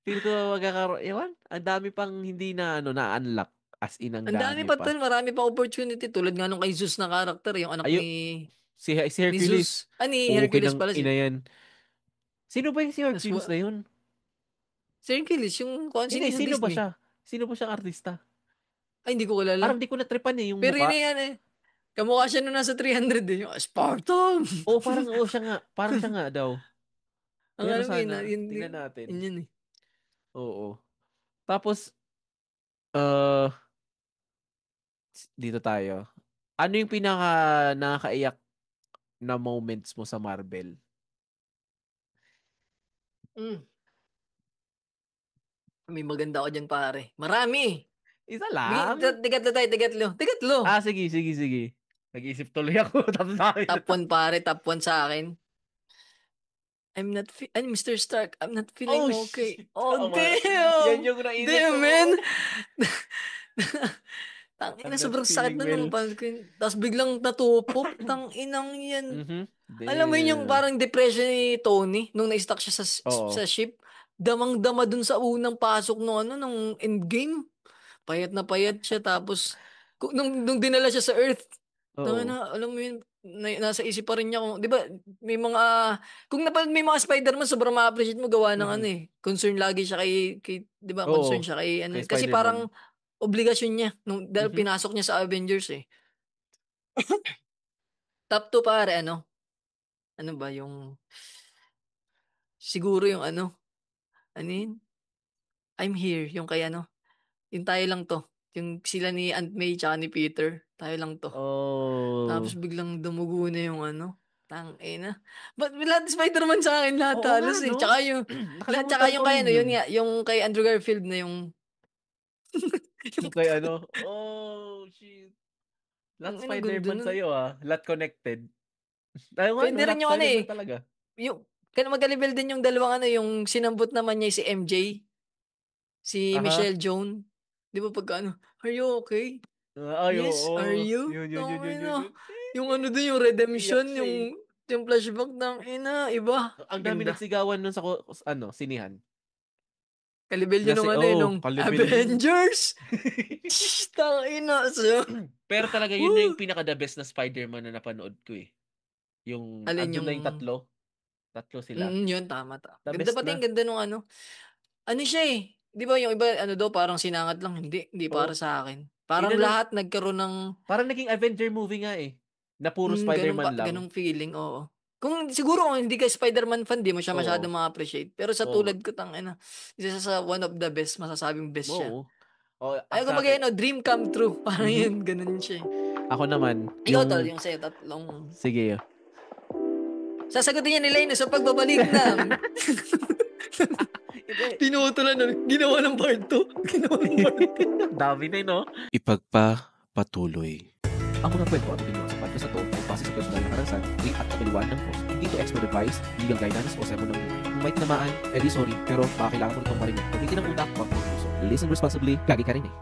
Feel ko magkakaroon, ewan, ang dami pang hindi na na-unlock. As in, ang Ang dami dami pa pa. tol. Marami pa opportunity. Tulad nga nung kay Zeus na karakter. Yung anak Ayo, si ni Hercules. Zeus. Ni Okay Hercules nang pala ina siya. yan. Sino ba yung si Tas, Hercules na yun? si Hercules. Yung kung Hindi, sino sa sino ba Disney. siya? Sino ba siyang artista? Ay, hindi ko Parang kilala. di ko natripan eh, yung Pero yun muka. na yan eh. Kamukha siya nung nasa 300 eh. Yung Spartan. Oo, parang oo siya nga. Parang siya nga daw. Ang Pero alam ko yun, sana, tingnan natin. yun eh. Oo. Tapos, uh, dito tayo. Ano yung pinaka nakakaiyak na moments mo sa Marvel? Mm. May maganda ako dyan pare. Marami. Isa lang? Tigatlo tayo, tigatlo. Tigatlo. Sige. Nag-iisip tuloy ako. Tapos sabi na Top 1 pare, top 1 sa akin. Mr. Stark, I'm not feeling Oh, okay. shit. Oh, Tama. Yan damn! yung naisip ko. Damn, man! I'm Tangina, not sobrang sakit feeling na nung well. mapanood ko yun. Tapos biglang natupok. Tanginang yan. Mhm. Alam mo yun yung Damn. parang depression ni Tony nung na-stuck siya sa Oo. ship. Damang-dama dun sa unang pasok nung nung endgame. Payat na payat siya tapos nung dinala siya sa Earth, Oo. alam mo yun, nasa isip pa rin niya kung, 'di ba, may mga kung may mga Spider-Man sobrang ma-appreciate mo gawa ng Mhm. concern lagi siya kay 'di ba, concern Oo. siya kay Kay kasi Spider-Man. parang obligasyon niya dahil Mhm. pinasok niya sa Avengers eh. Top 2 pare ano ba yung siguro yung ano yun? I'm here yung kay yung tayo lang to. Yung sila ni Aunt May tsaka ni Peter. Tayo lang to. Tapos Oh. biglang dumugo na yung tangina. But lahat Spider-Man sa akin lahat Oo nga, halos eh. no? Tsaka Nakalimutan ko yung kay rin yun. yun nga, yung kay Andrew Garfield na yung yung Yung kay ano. Oh, shit. Lahat ang ganda Spider-Man nun. sa'yo ah. Lahat connected. Tayo nga, Pwede no? rin Lahat yung Spider-Man talaga. yung kaya magkalibel din yung dalawang yung sinambot naman niya si MJ, si Aha. Michelle Jones. Di ba pagka are you okay? Ay, Yes, are oo. you? Yun. Yung doon, yung Iyak redemption, siya eh. yung flashback iba. Ang dami Ganda. nagsigawan nun sa sinihan. Kalibel yun Kasi, nung kalibel yun. Avengers! Tangina siya. Pero talaga, yun na yung Woo! pinaka-the best na Spider-Man na napanood ko eh. Yung, Alin andun yung, na yung tatlo. Tatlo sila. yun, tama. The Ganda best pati yung na. ganda nung Ano siya eh. Di ba yung iba, daw, parang sinangat lang. Hindi para Oo. sa akin. Parang Inano, lahat nagkaroon ng, parang naging Avenger movie nga eh. Na puro Spider-Man lang. ganong feeling, oo. Siguro kung hindi ka Spider-Man fan, di mo siya Oo. masyadong ma-appreciate. Pero sa Oo. tulad ko, isa siya sa one of the best, masasabing best siya. Oo. Oh, Ay, sa kumbaga akin- dream come true. Parang Mhm. yun, ganun siya. Ako naman, Ikaw, tol, yung sa'yo, tatlong... Sige. Sasagutin niya ni Lane sa pagbabalik ng... Pinutulan na, ginawa ng part 2. Ginawa ng part 2. Dami na no? Ipagpapatuloy. Ang mga kwento at opinion sa podcast na to ay base sa personal na karanasan, at kabiluan ng post. Hindi to expert advice, legal guidance o sermon ng buhay. Kung may tinamaan, sorry, pero baka kailangan mo itong marinig. Pag hindi ng utak, wag mo puso. Listen responsibly, gagi ka rin eh.